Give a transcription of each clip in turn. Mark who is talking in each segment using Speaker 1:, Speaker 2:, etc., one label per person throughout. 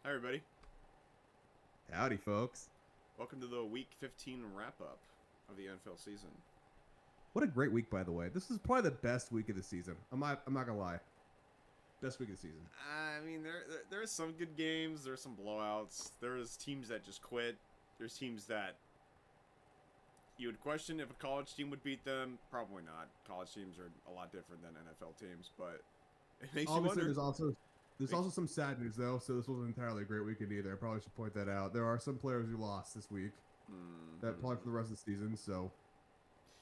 Speaker 1: Hi, everybody.
Speaker 2: Howdy, folks.
Speaker 1: Welcome to the Week 15 wrap-up of the NFL season.
Speaker 2: What a great week, by the way. This is probably the best week of the season. I'm not gonna lie. Best week of the season.
Speaker 1: I mean, there are some good games. There's some blowouts. There's teams that just quit. There's teams that you would question if a college team would beat them. Probably not. College teams are a lot different than NFL teams, but it makes you
Speaker 2: Obviously,
Speaker 1: wonder.
Speaker 2: there's also some sad news though. So this wasn't entirely a great weekend either. I probably should point that out. There are some players who lost this week that probably for the rest of the season. So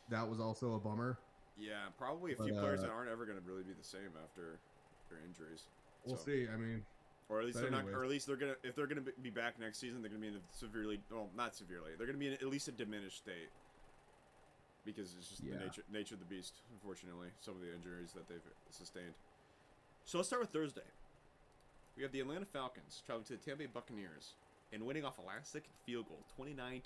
Speaker 2: that was also a bummer.
Speaker 1: Yeah, probably a
Speaker 2: But
Speaker 1: few players that aren't ever going to really be the same after their injuries.
Speaker 2: we'll
Speaker 1: So,
Speaker 2: see. I mean,
Speaker 1: or at least
Speaker 2: but
Speaker 1: they're not.
Speaker 2: anyways,
Speaker 1: Or at least they're gonna. If they're gonna be back next season, they're gonna be in a severely. Well, not severely. They're gonna be in at least a diminished state. Because it's just the
Speaker 2: yeah.
Speaker 1: nature of the beast, unfortunately, some of the injuries that they've sustained. So let's start with Thursday. We have the Atlanta Falcons traveling to the Tampa Bay Buccaneers and winning off a last-second field goal, 29-28.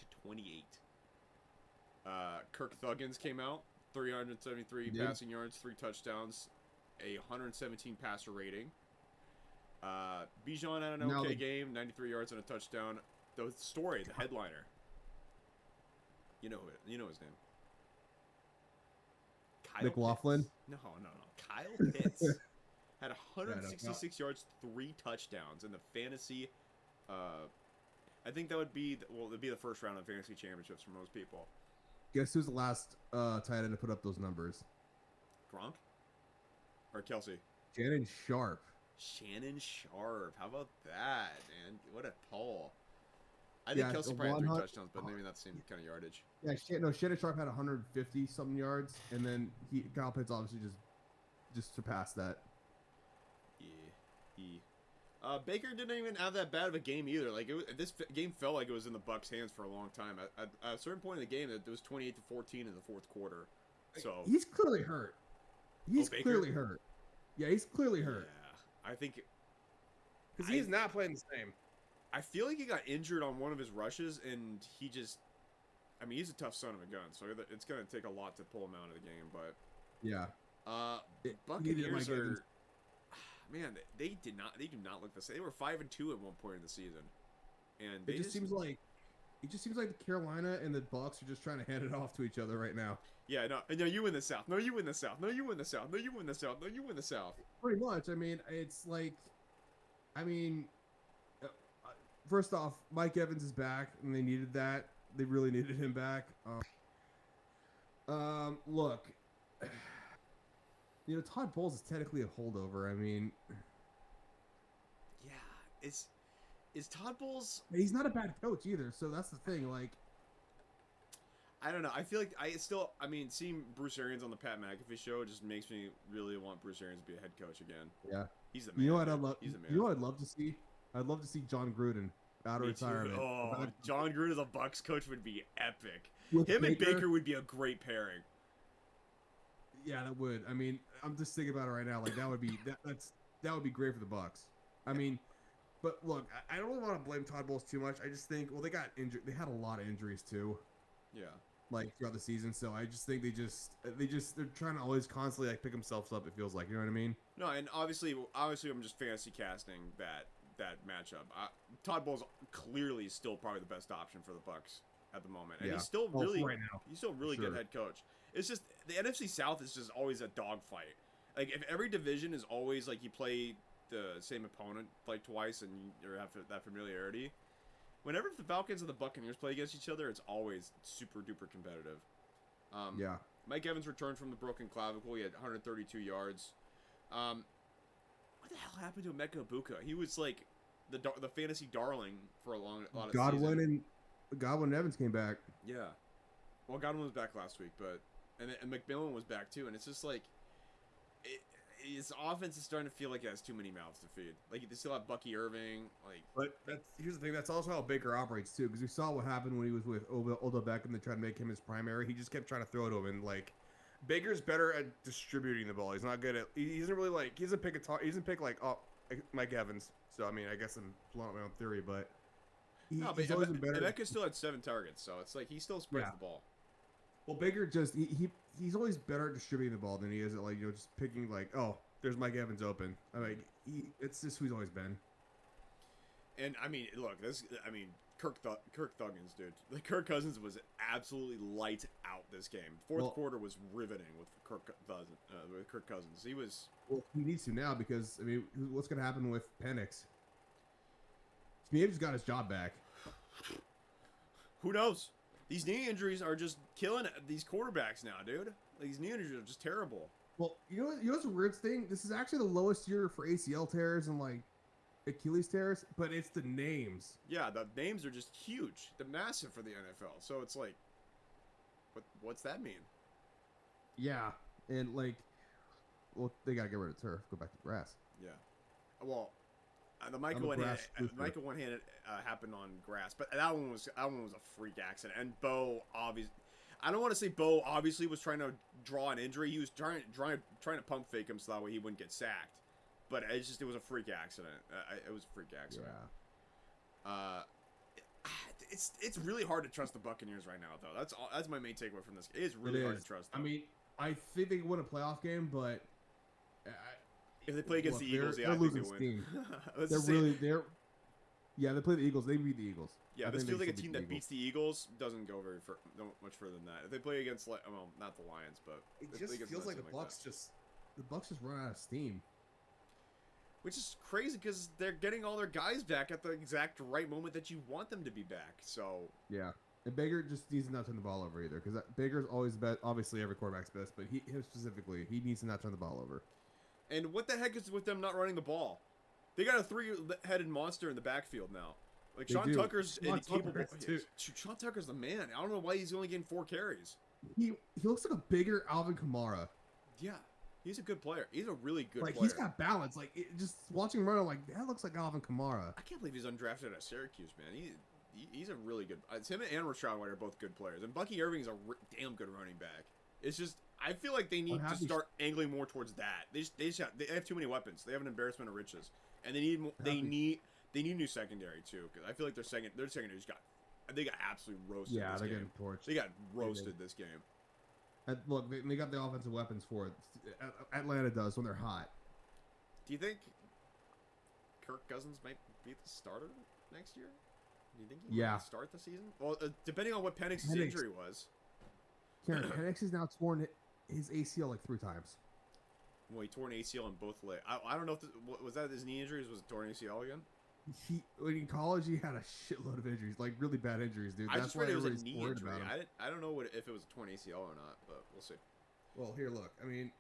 Speaker 1: Kirk Thuggins came out, 373 passing yards, 3 touchdowns, a 117 passer rating. Bijan had an okay game, 93 yards and a touchdown. The story, the headliner. You know his name. Kyle
Speaker 2: McLaughlin.
Speaker 1: Pitts. No. Kyle Pitts had 166 yards, 3 touchdowns in the fantasy. I think that would be it'd be the first round of fantasy championships for most people.
Speaker 2: Guess who's the last tight end to put up those numbers?
Speaker 1: Gronk or Kelsey?
Speaker 2: Shannon Sharp.
Speaker 1: Shannon Sharp. How about that, man? What a pull. I think Kelsey probably had 3 touchdowns, but maybe not the same kind of yardage.
Speaker 2: Yeah, Shannon Sharp had 150 something yards, and then Kyle Pitts obviously just surpassed that.
Speaker 1: Yeah. Baker didn't even have that bad of a game either. Like this game felt like it was in the Bucks' hands for a long time. At a certain point in the game, it was 28-14 in the fourth quarter. So
Speaker 2: he's clearly hurt. He's clearly hurt. Yeah, he's clearly hurt.
Speaker 1: Yeah, I think
Speaker 3: because he's not playing the same.
Speaker 1: I feel like he got injured on one of his rushes, and he just. I mean, he's a tough son of a gun, so it's going to take a lot to pull him out of the game. But
Speaker 2: yeah,
Speaker 1: Buccaneers are. Man, they do not look the same. They were 5-2 at one point in the season, and
Speaker 2: it just seems like the Carolina and the Bucks are just trying to hand it off to each other right now.
Speaker 1: Yeah, no, you win the South. No, you win the South. No, you win the South. No, you win the South. No, you win the South.
Speaker 2: Pretty much. I mean, it's like, first off, Mike Evans is back, and they needed that. They really needed him back. Look. Todd Bowles is technically a holdover. I mean,
Speaker 1: yeah, is Todd Bowles?
Speaker 2: He's not a bad coach either. So that's the thing. Like,
Speaker 1: I don't know. I feel like seeing Bruce Arians on the Pat McAfee show just makes me really want Bruce Arians to be a head coach again.
Speaker 2: Yeah,
Speaker 1: he's the man.
Speaker 2: You know what I'd love?
Speaker 1: He's the man.
Speaker 2: You know what I'd love to see? I'd love to see John Gruden out of retirement.
Speaker 1: Oh, John Gruden as a Bucks coach would be epic.
Speaker 2: With
Speaker 1: him and Baker would be a great pairing.
Speaker 2: Yeah, that would. I mean, I'm just thinking about it right now. Like that would be that would be great for the Bucks. I mean, but look, I don't really want to blame Todd Bowles too much. I just think, they got injured. They had a lot of injuries too.
Speaker 1: Yeah.
Speaker 2: Like throughout the season, so I just think they're trying to always constantly pick themselves up. It feels like, you know what I mean?
Speaker 1: No, and obviously, I'm just fantasy casting that matchup. Todd Bowles clearly is still probably the best option for the Bucks at the moment, and he's still really
Speaker 2: right now.
Speaker 1: He's still really good head coach. It's just the NFC South is just always a dogfight. Like if every division is always like you play the same opponent like twice and you have that familiarity. Whenever the Falcons and the Buccaneers play against each other, it's always super duper competitive.
Speaker 2: Yeah.
Speaker 1: Mike Evans returned from the broken clavicle. He had 132 yards. What the hell happened to Emeka Egbuka? He was like the fantasy darling for a lot of season.
Speaker 2: Godwin and Evans came back.
Speaker 1: Yeah. Well, Godwin was back last week, and McMillan was back too, and it's just like his offense is starting to feel like it has too many mouths to feed. Like they still have Bucky Irving.
Speaker 2: But here's the thing. That's also how Baker operates too, because we saw what happened when he was with Odell Beckham. They tried to make him his primary. He just kept trying to throw it to him, and Baker's better at distributing the ball. He's not good at. He doesn't really he doesn't pick he doesn't pick Mike Evans. So I mean, I guess I'm blowing up my own theory, but he's always been better.
Speaker 1: Emeka still had 7 targets, so it's like he still spreads the ball.
Speaker 2: Well, Baker just he's always better at distributing the ball than he is at just picking there's Mike Evans open. I mean, it's just who he's always been.
Speaker 1: And I mean, look, Kirk Thuggins, dude. Like, Kirk Cousins was absolutely lights out this game. Fourth quarter was riveting with Kirk Cousins. He was.
Speaker 2: Well, he needs to now because I mean, what's going to happen with Penix? He just got his job back.
Speaker 1: Who knows? These knee injuries are just killing these quarterbacks now, dude. These knee injuries are just terrible.
Speaker 2: Well, you know what's the weird thing? This is actually the lowest year for ACL tears and like Achilles tears, but it's the names.
Speaker 1: Yeah, the names are just huge. They're massive for the NFL. So it's like, what's that mean?
Speaker 2: Yeah, and like, well, they gotta get rid of turf, go back to grass.
Speaker 1: Yeah. Well, the Michael one handed happened on grass, but that one was a freak accident. And Bo obviously, I don't want to say Bo obviously was trying to draw an injury. He was trying to pump fake him so that way he wouldn't get sacked. But it was a freak accident. It was a freak accident. Yeah. It's really hard to trust the Buccaneers right now, though. That's my main takeaway from this. It is really hard to trust them.
Speaker 2: I mean, I think they can win a playoff game, but
Speaker 1: if they play against the Eagles,
Speaker 2: they're losing steam. They play the Eagles. They beat the Eagles.
Speaker 1: Yeah, this feels like a team that beats the Eagles doesn't go much further than that. If they play against, well, not the Lions, but
Speaker 2: it just feels like the Bucks just run out of steam.
Speaker 1: Which is crazy because they're getting all their guys back at the exact right moment that you want them to be back. So
Speaker 2: yeah, and Baker just needs to not turn the ball over either because Baker's always best. Obviously, every quarterback's best, but him specifically, he needs to not turn the ball over.
Speaker 1: And what the heck is with them not running the ball? They got a three-headed monster in the backfield now. Like Sean Tucker's incapable. Sean Tucker's the man. I don't know why he's only getting 4 carries.
Speaker 2: He looks like a bigger Alvin Kamara.
Speaker 1: Yeah. He's a good player. He's a really good player.
Speaker 2: He's got balance. Just watching him run, I'm like, that looks like Alvin Kamara.
Speaker 1: I can't believe he's undrafted at Syracuse, man. He's a really good. Him and Rashad White are both good players, and Bucky Irving is a damn good running back. It's just I feel like they need to start angling more towards that. They have too many weapons. They have an embarrassment of riches, and they need new secondary too. Because I feel like their secondary's they got absolutely roasted.
Speaker 2: Yeah, they're
Speaker 1: getting
Speaker 2: torched.
Speaker 1: They got roasted this game.
Speaker 2: And look, they got the offensive weapons for it. Atlanta does when they're hot.
Speaker 1: Do you think Kirk Cousins might be the starter next year? Do you think he might start the season? Well, depending on what Penix's injury was.
Speaker 2: Karen, Penix has now torn his ACL like 3 times.
Speaker 1: Well, he tore an ACL in both legs. I don't know if was that his knee injuries. Was it torn ACL again?
Speaker 2: In college, he had a shitload of injuries, like really bad injuries, dude.
Speaker 1: I just read it was a knee injury. I don't know if it was a torn ACL or not, but we'll see.
Speaker 2: Well, here, look. I mean,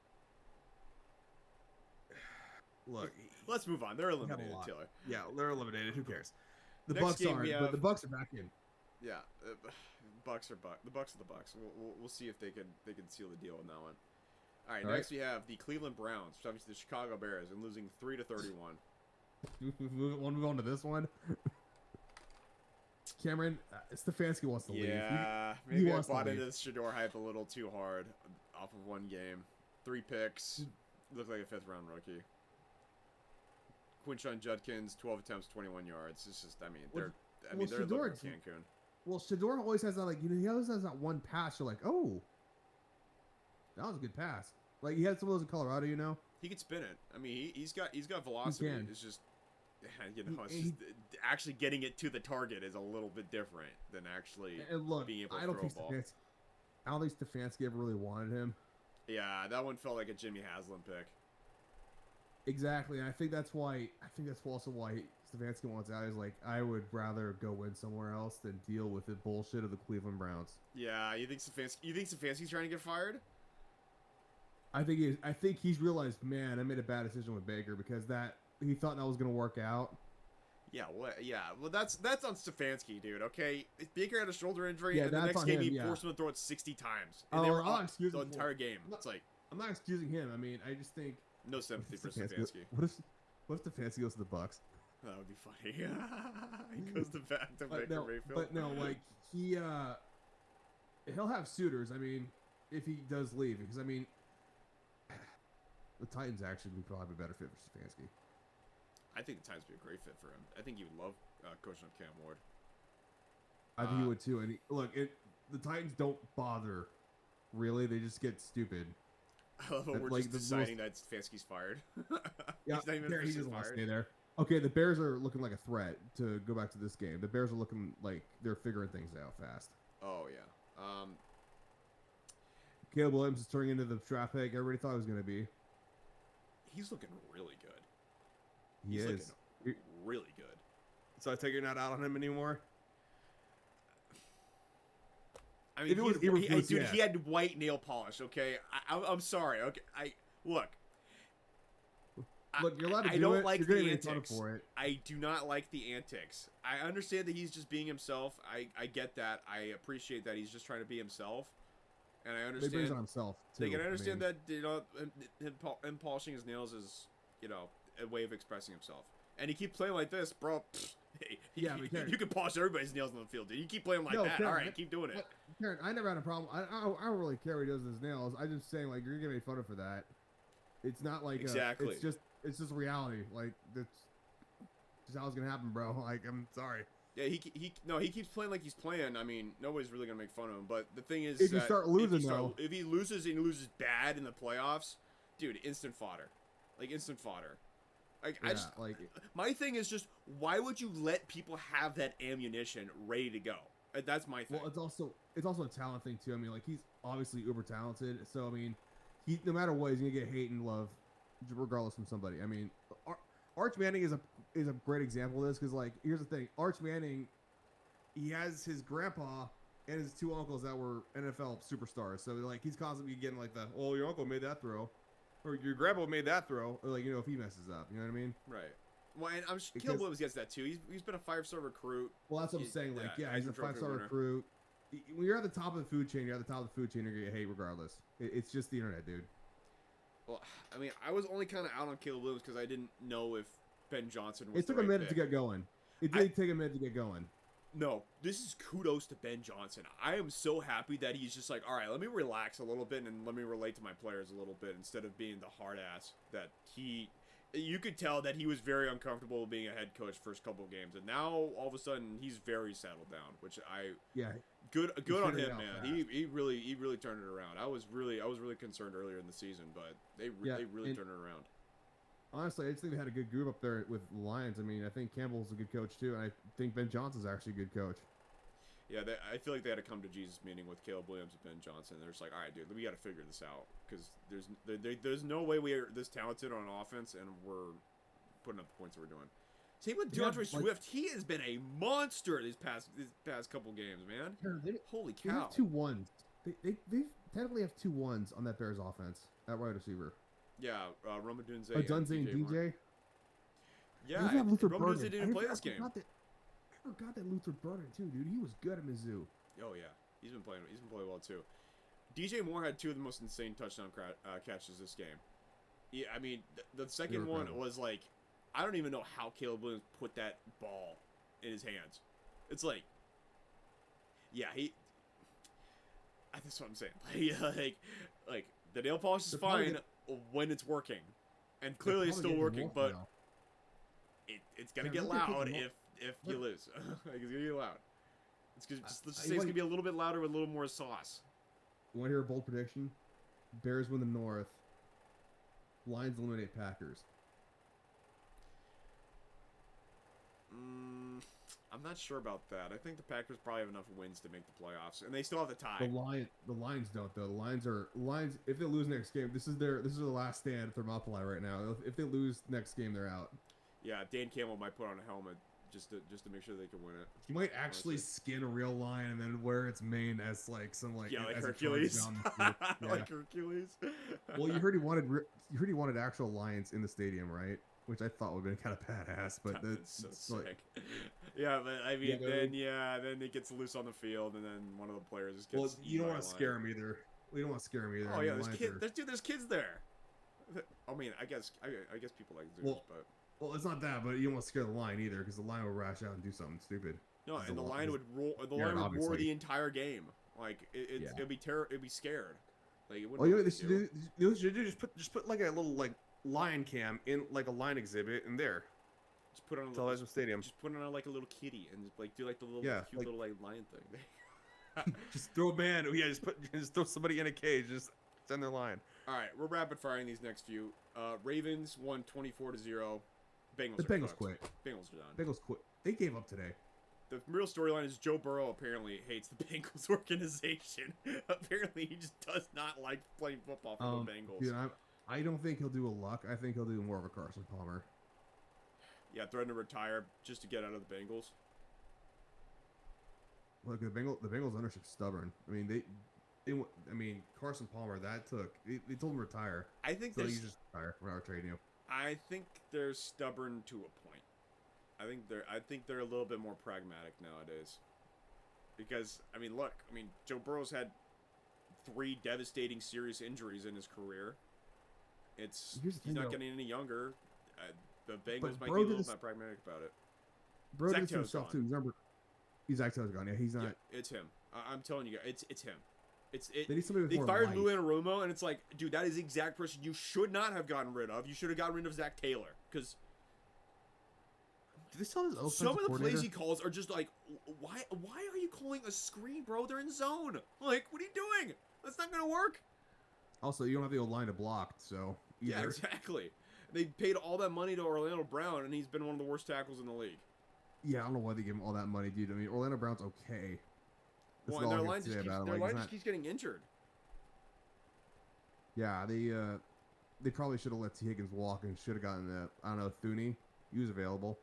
Speaker 1: let's move on. They're eliminated, Taylor.
Speaker 2: Yeah, they're eliminated. Who cares? The
Speaker 1: Next
Speaker 2: Bucks
Speaker 1: game
Speaker 2: aren't, but the Bucks are back in.
Speaker 1: Yeah, Bucks are Bucks. The Bucks are the Bucks. We'll see if they can seal the deal on that one. All right, next we have the Cleveland Browns traveling to the Chicago Bears and losing 3-31.
Speaker 2: Want to move on to this one? Cameron, Stefanski wants to leave.
Speaker 1: Yeah, maybe I bought into this Shador hype a little too hard off of one game. 3 picks. Looked like a 5th-round rookie. Quinshon Judkins, 12 attempts, 21 yards. It's just, they're Shador, Cancun.
Speaker 2: Well, Shador always has that, he always has that one pass. You're like, oh, that was a good pass. Like, he had some of those in Colorado,
Speaker 1: He can spin it. He's got velocity. It's just, actually getting it to the target is a little bit different than actually being able to throw a ball.
Speaker 2: I don't think Stefanski ever really wanted him.
Speaker 1: Yeah, that one felt like a Jimmy Haslam pick.
Speaker 2: Exactly, and I think that's also why Stefanski wants out. Is like, I would rather go win somewhere else than deal with the bullshit of the Cleveland Browns.
Speaker 1: Yeah, you think Stefanski's trying to get fired?
Speaker 2: I think he's realized, man, I made a bad decision with Baker because he thought that was going to work out.
Speaker 1: Yeah, well, that's on Stefanski, dude. Okay, Baker had a shoulder injury, and the next game he forced him to throw it 60 times, and they were up the entire game.
Speaker 2: I'm not excusing him. I just think
Speaker 1: no sympathy for Stefanski.
Speaker 2: What if Stefanski goes to the Bucks?
Speaker 1: That would be funny. He goes back to Baker Mayfield.
Speaker 2: But no, he'll have suitors. If he does leave, because the Titans actually would probably be a better fit for Stefanski.
Speaker 1: I think the Titans would be a great fit for him. I think he would love coaching up Cam Ward.
Speaker 2: I think he would too. And the Titans don't bother, really. They just get stupid.
Speaker 1: I love how we're just deciding that Stefanski's fired.
Speaker 2: Yeah, he doesn't want to stay there. Okay, the Bears are looking like a threat to go back to this game. The Bears are looking like they're figuring things out fast.
Speaker 1: Oh yeah.
Speaker 2: Caleb Williams is turning into the draft pick everybody thought he was going to be.
Speaker 1: He's looking really good.
Speaker 2: He
Speaker 1: He's
Speaker 2: is.
Speaker 1: looking really good.
Speaker 3: So I take you're not out on him anymore.
Speaker 1: I mean,
Speaker 2: If it was Eberflus,
Speaker 1: dude,
Speaker 2: yeah.
Speaker 1: he had white nail polish. Okay, I'm sorry. Okay, look.
Speaker 2: Look, you're allowed to
Speaker 1: I
Speaker 2: do
Speaker 1: don't
Speaker 2: it.
Speaker 1: like
Speaker 2: You're going
Speaker 1: the
Speaker 2: to get
Speaker 1: antics.
Speaker 2: for it.
Speaker 1: I do not like the antics. I understand that he's just being himself. I get that. I appreciate that he's just trying to be himself. And I
Speaker 2: He
Speaker 1: understand.
Speaker 2: brings on himself, too.
Speaker 1: Like, and I understand
Speaker 2: mean,
Speaker 1: that, him polishing his nails is, a way of expressing himself. And he keeps playing like this, bro.
Speaker 2: Yeah, but Karen-
Speaker 1: you can polish everybody's nails on the field, dude. You keep playing like
Speaker 2: No,
Speaker 1: that.
Speaker 2: Karen,
Speaker 1: All right, keep doing it.
Speaker 2: But, Karen, I never had a problem. I don't really care what he does with his nails. I'm just saying, like, you're going to make fun of for that. It's not like
Speaker 1: Exactly.
Speaker 2: It's just reality. Like that's just how it's gonna happen, bro. Like I'm sorry.
Speaker 1: Yeah, he keeps playing like he's playing. I mean, nobody's really gonna make fun of him. But the thing is,
Speaker 2: If you
Speaker 1: that
Speaker 2: start losing,
Speaker 1: if he loses and he loses bad in the playoffs, dude, instant fodder, like instant fodder. Like
Speaker 2: Yeah,
Speaker 1: my thing is just why would you let people have that ammunition ready to go? That's my thing.
Speaker 2: well, it's also a talent thing too. I mean, like he's obviously uber talented. So I mean, he no matter what, he's gonna get hate and love, regardless from somebody. I mean, Arch Manning is a great example of this because like here's the thing, Arch Manning, he has his grandpa and his two uncles that were NFL superstars. So like he's constantly getting like the, oh, your uncle made that throw, or your grandpa made that throw, or like if he messes up, you know what I mean?
Speaker 1: Right. Well, and I'm
Speaker 2: Because-
Speaker 1: Caleb Williams gets that too. He's been a 5-star recruit.
Speaker 2: Well, that's what I'm
Speaker 1: He-
Speaker 2: saying. Like,
Speaker 1: yeah,
Speaker 2: yeah, he's a
Speaker 1: Heisman Trophy
Speaker 2: 5-star
Speaker 1: winner.
Speaker 2: recruit. When you're at the top of the food chain, you're at the top of the food chain. You're gonna get hate regardless. It's just the internet, dude.
Speaker 1: Well, I mean, I was only kind of out on Caleb Williams because I didn't know if Ben Johnson was.
Speaker 2: It took
Speaker 1: the
Speaker 2: a
Speaker 1: right
Speaker 2: minute to
Speaker 1: pick.
Speaker 2: get going. It did take a minute to get going.
Speaker 1: No, this is kudos to Ben Johnson. I am so happy that he's just like, all right, let me relax a little bit and let me relate to my players a little bit instead of being the hard ass that he. You could tell that he was very uncomfortable being a head coach first couple of games, and now all of a sudden he's very settled down, which
Speaker 2: Yeah,
Speaker 1: good on
Speaker 2: figured it
Speaker 1: him,
Speaker 2: out
Speaker 1: man.
Speaker 2: fast.
Speaker 1: He really turned it around. I was really concerned earlier in the season, but they really
Speaker 2: and-
Speaker 1: turned it around.
Speaker 2: honestly, I just think they had a good group up there with the Lions. I mean, I think Campbell's a good coach too, and I think Ben Johnson's actually a good coach.
Speaker 1: Yeah, I feel like they had a come to Jesus meeting with Caleb Williams and Ben Johnson. They're just like, all right, dude, we got to figure this out because there's no way we are this talented on offense and we're putting up the points that we're doing. Same with
Speaker 2: Yeah,
Speaker 1: DeAndre
Speaker 2: like-
Speaker 1: Swift. He has been a monster these past couple games, man. Holy
Speaker 2: They
Speaker 1: cow!
Speaker 2: have 2 1s. They technically have 2 1s on that Bears offense at wide receiver.
Speaker 1: Yeah, Roma Dunze.
Speaker 2: Dunze and
Speaker 1: Moore.
Speaker 2: DJ.
Speaker 1: Yeah,
Speaker 2: They have Luther
Speaker 1: Roma Dunze
Speaker 2: Burden.
Speaker 1: didn't play this
Speaker 2: I
Speaker 1: game.
Speaker 2: forgot that Luther Burden too, dude. He was good at Mizzou.
Speaker 1: Oh yeah, he's been playing well too. DJ Moore had 2 of the most insane touchdown catches this game. Yeah, I mean the second
Speaker 2: They were
Speaker 1: one
Speaker 2: incredible.
Speaker 1: was like, I don't even know how Caleb Williams put that ball in his hands. It's like, yeah, that's what I'm saying. Like the nail polish is
Speaker 2: They're probably
Speaker 1: fine when it's working, and clearly it's
Speaker 2: They're
Speaker 1: still
Speaker 2: probably
Speaker 1: working,
Speaker 2: getting
Speaker 1: but
Speaker 2: more
Speaker 1: it's gonna
Speaker 2: Yeah,
Speaker 1: get
Speaker 2: they're gonna
Speaker 1: loud
Speaker 2: take
Speaker 1: if you lose. Like, it's gonna get loud. It's gonna, let's just
Speaker 2: I-
Speaker 1: say it's
Speaker 2: like-
Speaker 1: gonna be a little bit louder with a little more sauce.
Speaker 2: You want to hear a bold prediction? Bears win the North. Lions eliminate Packers.
Speaker 1: I'm not sure about that. I think the Packers probably have enough wins to make the playoffs, and they still have the tie.
Speaker 2: The Lions don't though. The Lions. If they lose next game, this is their last stand at Thermopylae right now. If they lose next game, they're out.
Speaker 1: Yeah, Dan Campbell might put on a helmet just to make sure they can win it.
Speaker 2: He might actually skin a real lion and then wear its mane as like some like
Speaker 1: Yeah, like
Speaker 2: as it charges
Speaker 1: Hercules.
Speaker 2: down the street. Yeah.
Speaker 1: Like Hercules.
Speaker 2: Well, you heard he wanted actual lions in the stadium, right? Which I thought would have been kind of badass, but
Speaker 1: That's
Speaker 2: it's
Speaker 1: so
Speaker 2: like,
Speaker 1: sick. Yeah, but I mean,
Speaker 2: Yeah,
Speaker 1: then it gets loose on the field, and then one of the players just gets.
Speaker 2: well, you don't
Speaker 1: eaten by
Speaker 2: want
Speaker 1: a
Speaker 2: to
Speaker 1: lion.
Speaker 2: scare him either. We don't want to scare him either.
Speaker 1: Oh
Speaker 2: I mean,
Speaker 1: yeah, there's
Speaker 2: lions
Speaker 1: kids.
Speaker 2: are-
Speaker 1: There's kids there. I mean, I guess people like zoos,
Speaker 2: Well,
Speaker 1: but
Speaker 2: Well, it's not that, but you don't want to scare the lion either, because the lion will rash out and do something stupid.
Speaker 1: no,
Speaker 2: It's
Speaker 1: and
Speaker 2: a
Speaker 1: the
Speaker 2: lot-
Speaker 1: lion would roar. The
Speaker 2: Yeah,
Speaker 1: lion would roar
Speaker 2: obviously.
Speaker 1: the entire game. Like
Speaker 2: Yeah.
Speaker 1: it'd be it'd be scared. Like it wouldn't.
Speaker 2: Well,
Speaker 1: know
Speaker 2: you
Speaker 1: what
Speaker 2: know,
Speaker 1: to do.
Speaker 3: You should do just put like a little like lion cam in like a lion exhibit in there.
Speaker 1: Just put on a
Speaker 3: Tell
Speaker 1: little,
Speaker 3: us Stadium.
Speaker 1: just put on like a little kitty and just, like do like the little
Speaker 2: Yeah,
Speaker 1: cute
Speaker 2: like-
Speaker 1: little like lion thing.
Speaker 3: Just throw a band. Yeah, just throw somebody in a cage. Just send their line.
Speaker 1: All right, we're rapid firing these next few. Ravens won 24-0. Bengals.
Speaker 2: The
Speaker 1: are
Speaker 2: Bengals
Speaker 1: cooked.
Speaker 2: quit.
Speaker 1: Bengals are done.
Speaker 2: Bengals quit. They gave up today.
Speaker 1: The real storyline is Joe Burrow apparently hates the Bengals organization. Apparently, he just does not like playing football for the Bengals.
Speaker 2: Dude, I don't think he'll do a Luck. I think he'll do more of a Carson Palmer.
Speaker 1: Yeah, threatened to retire just to get out of the Bengals.
Speaker 2: Look, the Bengals ownership's stubborn. I mean, I mean, Carson Palmer. They told him to retire.
Speaker 1: I think
Speaker 2: So
Speaker 1: they're
Speaker 2: you just retire. We're not trading you.
Speaker 1: I think they're stubborn to a point. I think they're a little bit more pragmatic nowadays. Because I mean, look, Joe Burrow's had 3 devastating serious injuries in his career.
Speaker 2: Here's the
Speaker 1: He's
Speaker 2: thing,
Speaker 1: not
Speaker 2: though.
Speaker 1: getting any younger. The Bengals might
Speaker 2: Burrow
Speaker 1: be a little
Speaker 2: did
Speaker 1: bit pragmatic about it.
Speaker 2: Bro
Speaker 1: Zach
Speaker 2: did
Speaker 1: Taylor's
Speaker 2: himself
Speaker 1: gone.
Speaker 2: too. Remember, Zach Taylor's gone. Yeah, he's not.
Speaker 1: Yeah, it's him. I'm telling you guys, it's him.
Speaker 2: They need somebody with
Speaker 1: They
Speaker 2: more
Speaker 1: fired
Speaker 2: life.
Speaker 1: Lou Anarumo, and it's like, dude, that is the exact person you should not have gotten rid of. You should have gotten rid of Zach Taylor, because
Speaker 2: Did they sell his offensive
Speaker 1: some of the
Speaker 2: coordinator?
Speaker 1: plays he calls are just like, why are you calling a screen, bro? They're in zone. Like, what are you doing? That's not gonna work.
Speaker 2: Also, you don't have the old line to block, so
Speaker 1: Yeah,
Speaker 2: either.
Speaker 1: exactly. They paid all that money to Orlando Brown, and he's been one of the worst tackles in the league.
Speaker 2: Yeah, I don't know why they give him all that money, dude. I mean, Orlando Brown's okay. That's
Speaker 1: Well, and
Speaker 2: all
Speaker 1: their
Speaker 2: I can
Speaker 1: line
Speaker 2: say
Speaker 1: just keeps,
Speaker 2: about him.
Speaker 1: their
Speaker 2: Like,
Speaker 1: line
Speaker 2: he's
Speaker 1: just
Speaker 2: not-
Speaker 1: keeps getting injured.
Speaker 2: Yeah, they probably should have let T. Higgins walk and should have gotten I don't know, Thuney. He was available.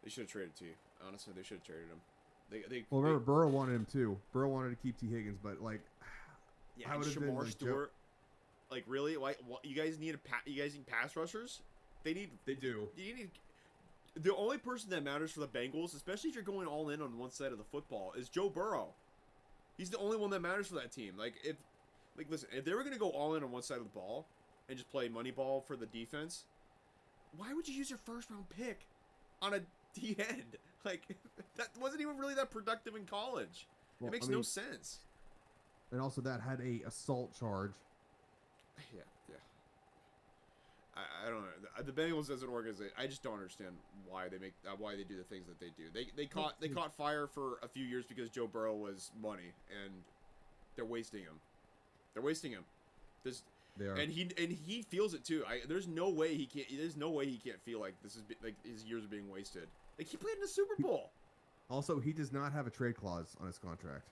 Speaker 1: They should have traded T. Honestly, they should have traded him.
Speaker 2: Well, remember, Burrow wanted him too. Burrow wanted to keep T. Higgins, but like,
Speaker 1: Yeah,
Speaker 2: I
Speaker 1: and
Speaker 2: would've been,
Speaker 1: Shamar
Speaker 2: like,
Speaker 1: Stewart. Like, really? Why? You guys need you guys need pass rushers? They need.
Speaker 2: they do.
Speaker 1: You need. The only person that matters for the Bengals, especially if you're going all in on one side of the football, is Joe Burrow. He's the only one that matters for that team. Listen, if they were gonna go all in on one side of the ball and just play money ball for the defense, why would you use your first round pick on a D end? Like, that wasn't even really that productive in college.
Speaker 2: Well,
Speaker 1: It makes
Speaker 2: I
Speaker 1: no
Speaker 2: mean,
Speaker 1: sense.
Speaker 2: And also, that had a assault charge.
Speaker 1: Yeah. I don't know. The Bengals as an organization, I just don't understand why they do the things that they do. They caught fire for a few years because Joe Burrow was money, and they're wasting him.
Speaker 2: They are.
Speaker 1: And he feels it too. There's no way he can't feel like this is like his years are being wasted. Like, he played in the Super Bowl.
Speaker 2: Also, he does not have a trade clause on his contract.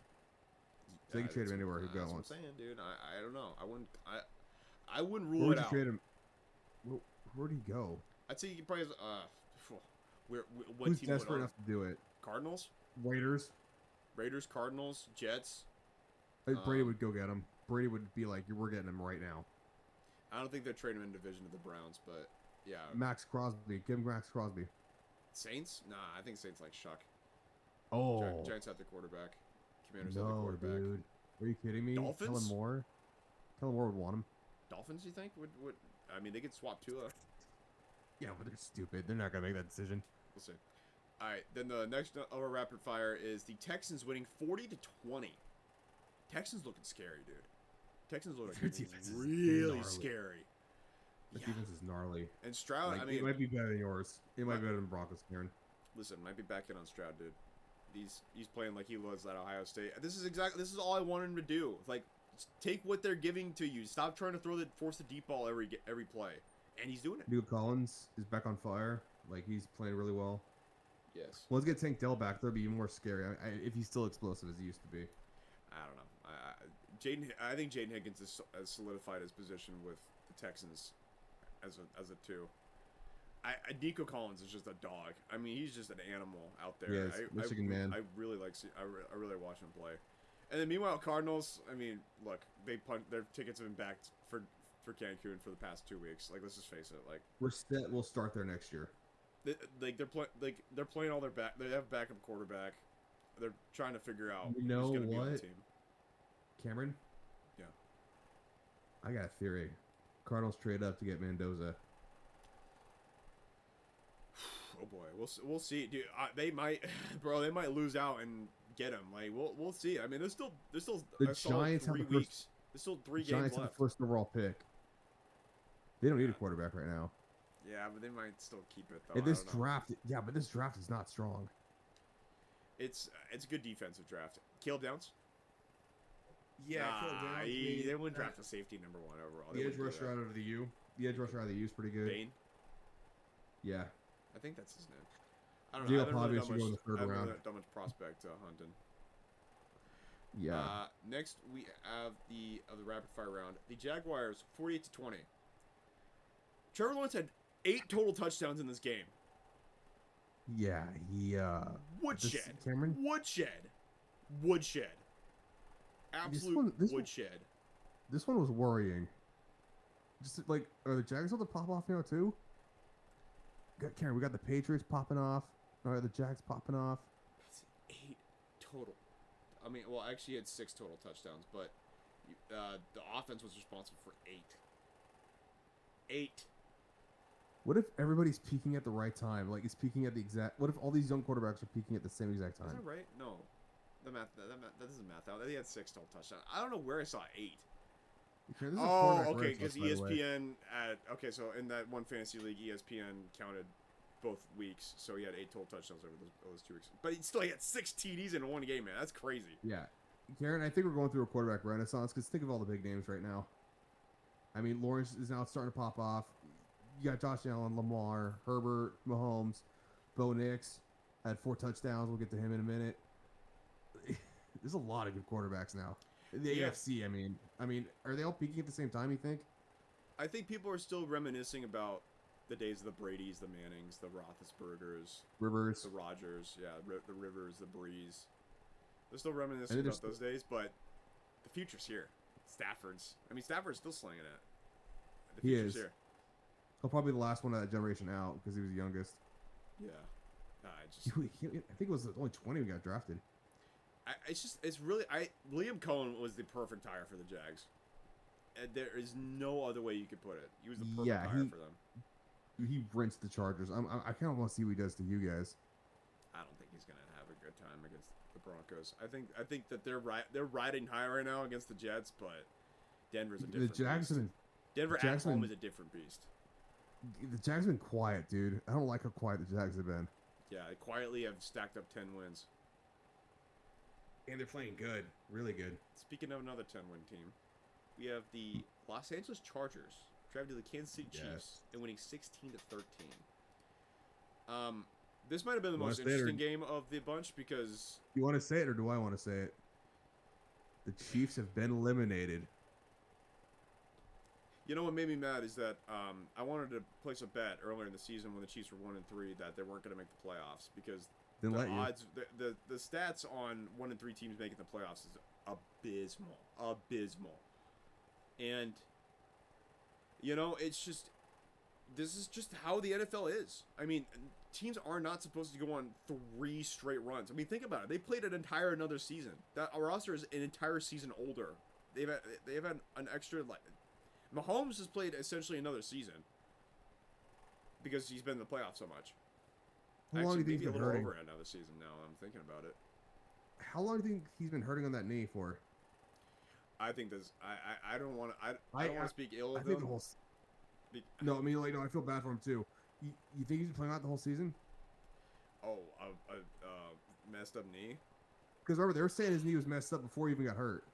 Speaker 2: So they can trade him anywhere he
Speaker 1: That's what I'm
Speaker 2: wants.
Speaker 1: saying, dude. I don't know. I wouldn't
Speaker 2: Where
Speaker 1: rule
Speaker 2: would
Speaker 1: it
Speaker 2: you
Speaker 1: out.
Speaker 2: trade him? Where'd he go?
Speaker 1: I'd say he probably has, what
Speaker 2: Who's
Speaker 1: team would
Speaker 2: desperate
Speaker 1: own?
Speaker 2: enough to do it?
Speaker 1: Cardinals,
Speaker 2: Raiders.
Speaker 1: Cardinals, Jets.
Speaker 2: I think Brady
Speaker 1: Um,
Speaker 2: would go get him. Brady would be like, "We're getting him right now."
Speaker 1: I don't think they'd trade him in division of the Browns, but yeah.
Speaker 2: Max Crosby. Give him Max Crosby.
Speaker 1: Saints? Nah, I think Saints like Shuck.
Speaker 2: Oh.
Speaker 1: Giants have the quarterback. Commanders have the
Speaker 2: No,
Speaker 1: quarterback.
Speaker 2: dude. Are you kidding me?
Speaker 1: Dolphins?
Speaker 2: Kellen Moore would want him.
Speaker 1: Dolphins, you think would? I mean, they could swap Tua.
Speaker 2: Yeah, but they're stupid. They're not gonna make that decision.
Speaker 1: We'll see. All right, then the next of our rapid fire is the Texans winning 40-20. Texans looking scary, dude. Texans look
Speaker 2: Their defense is
Speaker 1: really
Speaker 2: gnarly.
Speaker 1: scary.
Speaker 2: The
Speaker 1: Yeah.
Speaker 2: defense is gnarly.
Speaker 1: And Stroud,
Speaker 2: Like,
Speaker 1: I mean,
Speaker 2: it might be better than yours. It might be better than Broncos, Karen.
Speaker 1: listen, might be back in on Stroud, dude. He's playing like he was at Ohio State. This is all I want him to do. Like, just take what they're giving to you. Stop trying to force the deep ball every play. And he's doing it.
Speaker 2: Nico Collins is back on fire. Like, he's playing really well.
Speaker 1: Yes.
Speaker 2: Well, let's get Tank Dell back. That'll be even more scary if he's still explosive as he used to be.
Speaker 1: I don't know. I think Jaden Higgins has solidified his position with the Texans as a 2. Nico Collins is just a dog. I mean, he's just an animal out there.
Speaker 2: Yes, Michigan man.
Speaker 1: I really watch him play. And then meanwhile, Cardinals. I mean, look, their tickets have been backed for Cancun for the past 2 weeks. Like, let's just face it. Like,
Speaker 2: We'll start there next year.
Speaker 1: they're playing all their back. They have a backup quarterback. They're trying to figure out
Speaker 2: You know
Speaker 1: who's going to be on the
Speaker 2: what?
Speaker 1: team.
Speaker 2: Cameron?
Speaker 1: Yeah.
Speaker 2: I got a theory. Cardinals trade up to get Mendoza.
Speaker 1: Oh boy, we'll see, dude. They might, bro. They might lose out and get him. Like, we'll see. I mean, there's still
Speaker 2: The
Speaker 1: a solid
Speaker 2: Giants have
Speaker 1: 3
Speaker 2: the first-
Speaker 1: weeks. There's still 3 games
Speaker 2: Giants have
Speaker 1: left.
Speaker 2: the first overall pick. They don't need a quarterback right now.
Speaker 1: Yeah, but they might still keep it though.
Speaker 2: If
Speaker 1: I
Speaker 2: this
Speaker 1: don't know.
Speaker 2: draft, yeah, but this draft is not strong.
Speaker 1: It's a good defensive draft. Caleb Downs.
Speaker 2: Yeah,
Speaker 1: Nah, they wouldn't draft a safety #1 overall. They
Speaker 2: The edge
Speaker 1: wouldn't do
Speaker 2: rusher
Speaker 1: that.
Speaker 2: out of the U. The edge rusher out of the U is pretty good.
Speaker 1: Bane.
Speaker 2: Yeah.
Speaker 1: I think that's his name. I don't know.
Speaker 2: Diego
Speaker 1: I haven't really
Speaker 2: Pavia
Speaker 1: done
Speaker 2: should go in
Speaker 1: much,
Speaker 2: the third
Speaker 1: I haven't
Speaker 2: round.
Speaker 1: really done much prospect hunting.
Speaker 2: Yeah.
Speaker 1: Next we have the rapid fire round. The Jaguars 48-20. Trevor Lawrence had 8 total touchdowns in this game.
Speaker 2: Yeah. He.
Speaker 1: Woodshed.
Speaker 2: Cameron.
Speaker 1: Woodshed. Absolute woodshed.
Speaker 2: This one was worrying. Just like, are the Jags about to pop off now too? Karen, we got the Patriots popping off. All right, the Jags popping off.
Speaker 1: That's 8 total. I mean, well, actually, he had 6 total touchdowns, but the offense was responsible for 8. 8.
Speaker 2: What if everybody's peaking at the right time? Like, it's peaking at the exact. What if all these young quarterbacks are peaking at the same exact
Speaker 1: Is
Speaker 2: time?
Speaker 1: that right? No. That doesn't math out. He had 6 total touchdowns. I don't know where I saw 8.
Speaker 2: Okay, this is a
Speaker 1: Oh,
Speaker 2: quarterback
Speaker 1: okay,
Speaker 2: renaissance,
Speaker 1: because
Speaker 2: by the way.
Speaker 1: ESPN okay, so in that one fantasy league, ESPN counted both weeks, so he had 8 total touchdowns over those 2 weeks. But he had 6 TDs in one game, man. That's crazy.
Speaker 2: Yeah, Karen, I think we're going through a quarterback renaissance because think of all the big names right now. I mean, Lawrence is now starting to pop off. You got Josh Allen, Lamar, Herbert, Mahomes, Bo Nix had 4 touchdowns. We'll get to him in a minute. There's a lot of good quarterbacks now. The
Speaker 1: Yeah.
Speaker 2: AFC, I mean, are they all peaking at the same time? You think?
Speaker 1: I think people are still reminiscing about the days of the Bradys, the Mannings, the Roethlisbergers,
Speaker 2: Rivers.
Speaker 1: the Rodgers, the Rivers, the Breeze. They're still reminiscing
Speaker 2: And they're
Speaker 1: about those days, but the future's here. Stafford's still slinging it. The
Speaker 2: He
Speaker 1: future's
Speaker 2: is.
Speaker 1: here.
Speaker 2: He'll probably be the last one of that generation out because he was the youngest.
Speaker 1: Yeah.
Speaker 2: I think it was only 20 when he got drafted.
Speaker 1: Liam Cohen was the perfect hire for the Jags. There is no other way you could put it. He was the perfect hire for them.
Speaker 2: He rinsed the Chargers. I kind of want to see what he does to you guys.
Speaker 1: I don't think he's gonna have a good time against the Broncos. I think that they're riding high right now against the Jets, but Denver's a different
Speaker 2: The Jags have
Speaker 1: beast.
Speaker 2: been,
Speaker 1: Denver
Speaker 2: the Jags
Speaker 1: at home
Speaker 2: been-
Speaker 1: is a different beast.
Speaker 2: the Jags have been quiet, dude. I don't like how quiet the Jags have been.
Speaker 1: Yeah, they quietly have stacked up 10 wins.
Speaker 3: And they're playing good, really good.
Speaker 1: Speaking of another 10-win team, we have the Los Angeles Chargers traveling to the Kansas City Chiefs
Speaker 2: Yes.
Speaker 1: and winning 16-13. This might have been the
Speaker 2: Wanna
Speaker 1: most
Speaker 2: say it or-
Speaker 1: interesting game of the bunch because
Speaker 2: You want to say it or do I want to say it? The Chiefs have been eliminated.
Speaker 1: you know what made me mad is that I wanted to place a bet earlier in the season when the Chiefs were 1-3 that they weren't going to make the playoffs because
Speaker 2: Didn't
Speaker 1: the
Speaker 2: let you.
Speaker 1: odds, the stats on 1-3 teams making the playoffs is abysmal, and it's just this is just how the NFL is. I mean, teams are not supposed to go on 3 straight runs. I mean, think about it. They played an entire another season. That our roster is an entire season older. They've had an extra Mahomes has played essentially another season because he's been in the playoffs so much.
Speaker 2: How long do you think
Speaker 1: maybe
Speaker 2: he's
Speaker 1: a
Speaker 2: been
Speaker 1: little
Speaker 2: hurting?
Speaker 1: over another season now. I'm thinking about it.
Speaker 2: How long do you think he's been hurting on that knee for?
Speaker 1: I think this. I don't want to. I don't want to speak ill
Speaker 2: I
Speaker 1: of
Speaker 2: think
Speaker 1: him.
Speaker 2: the whole.
Speaker 1: Be-
Speaker 2: No, I mean, like, no, I feel bad for him too. You think he's been playing out the whole season?
Speaker 1: Oh, a messed up knee.
Speaker 2: Because remember, they were saying his knee was messed up before he even got hurt.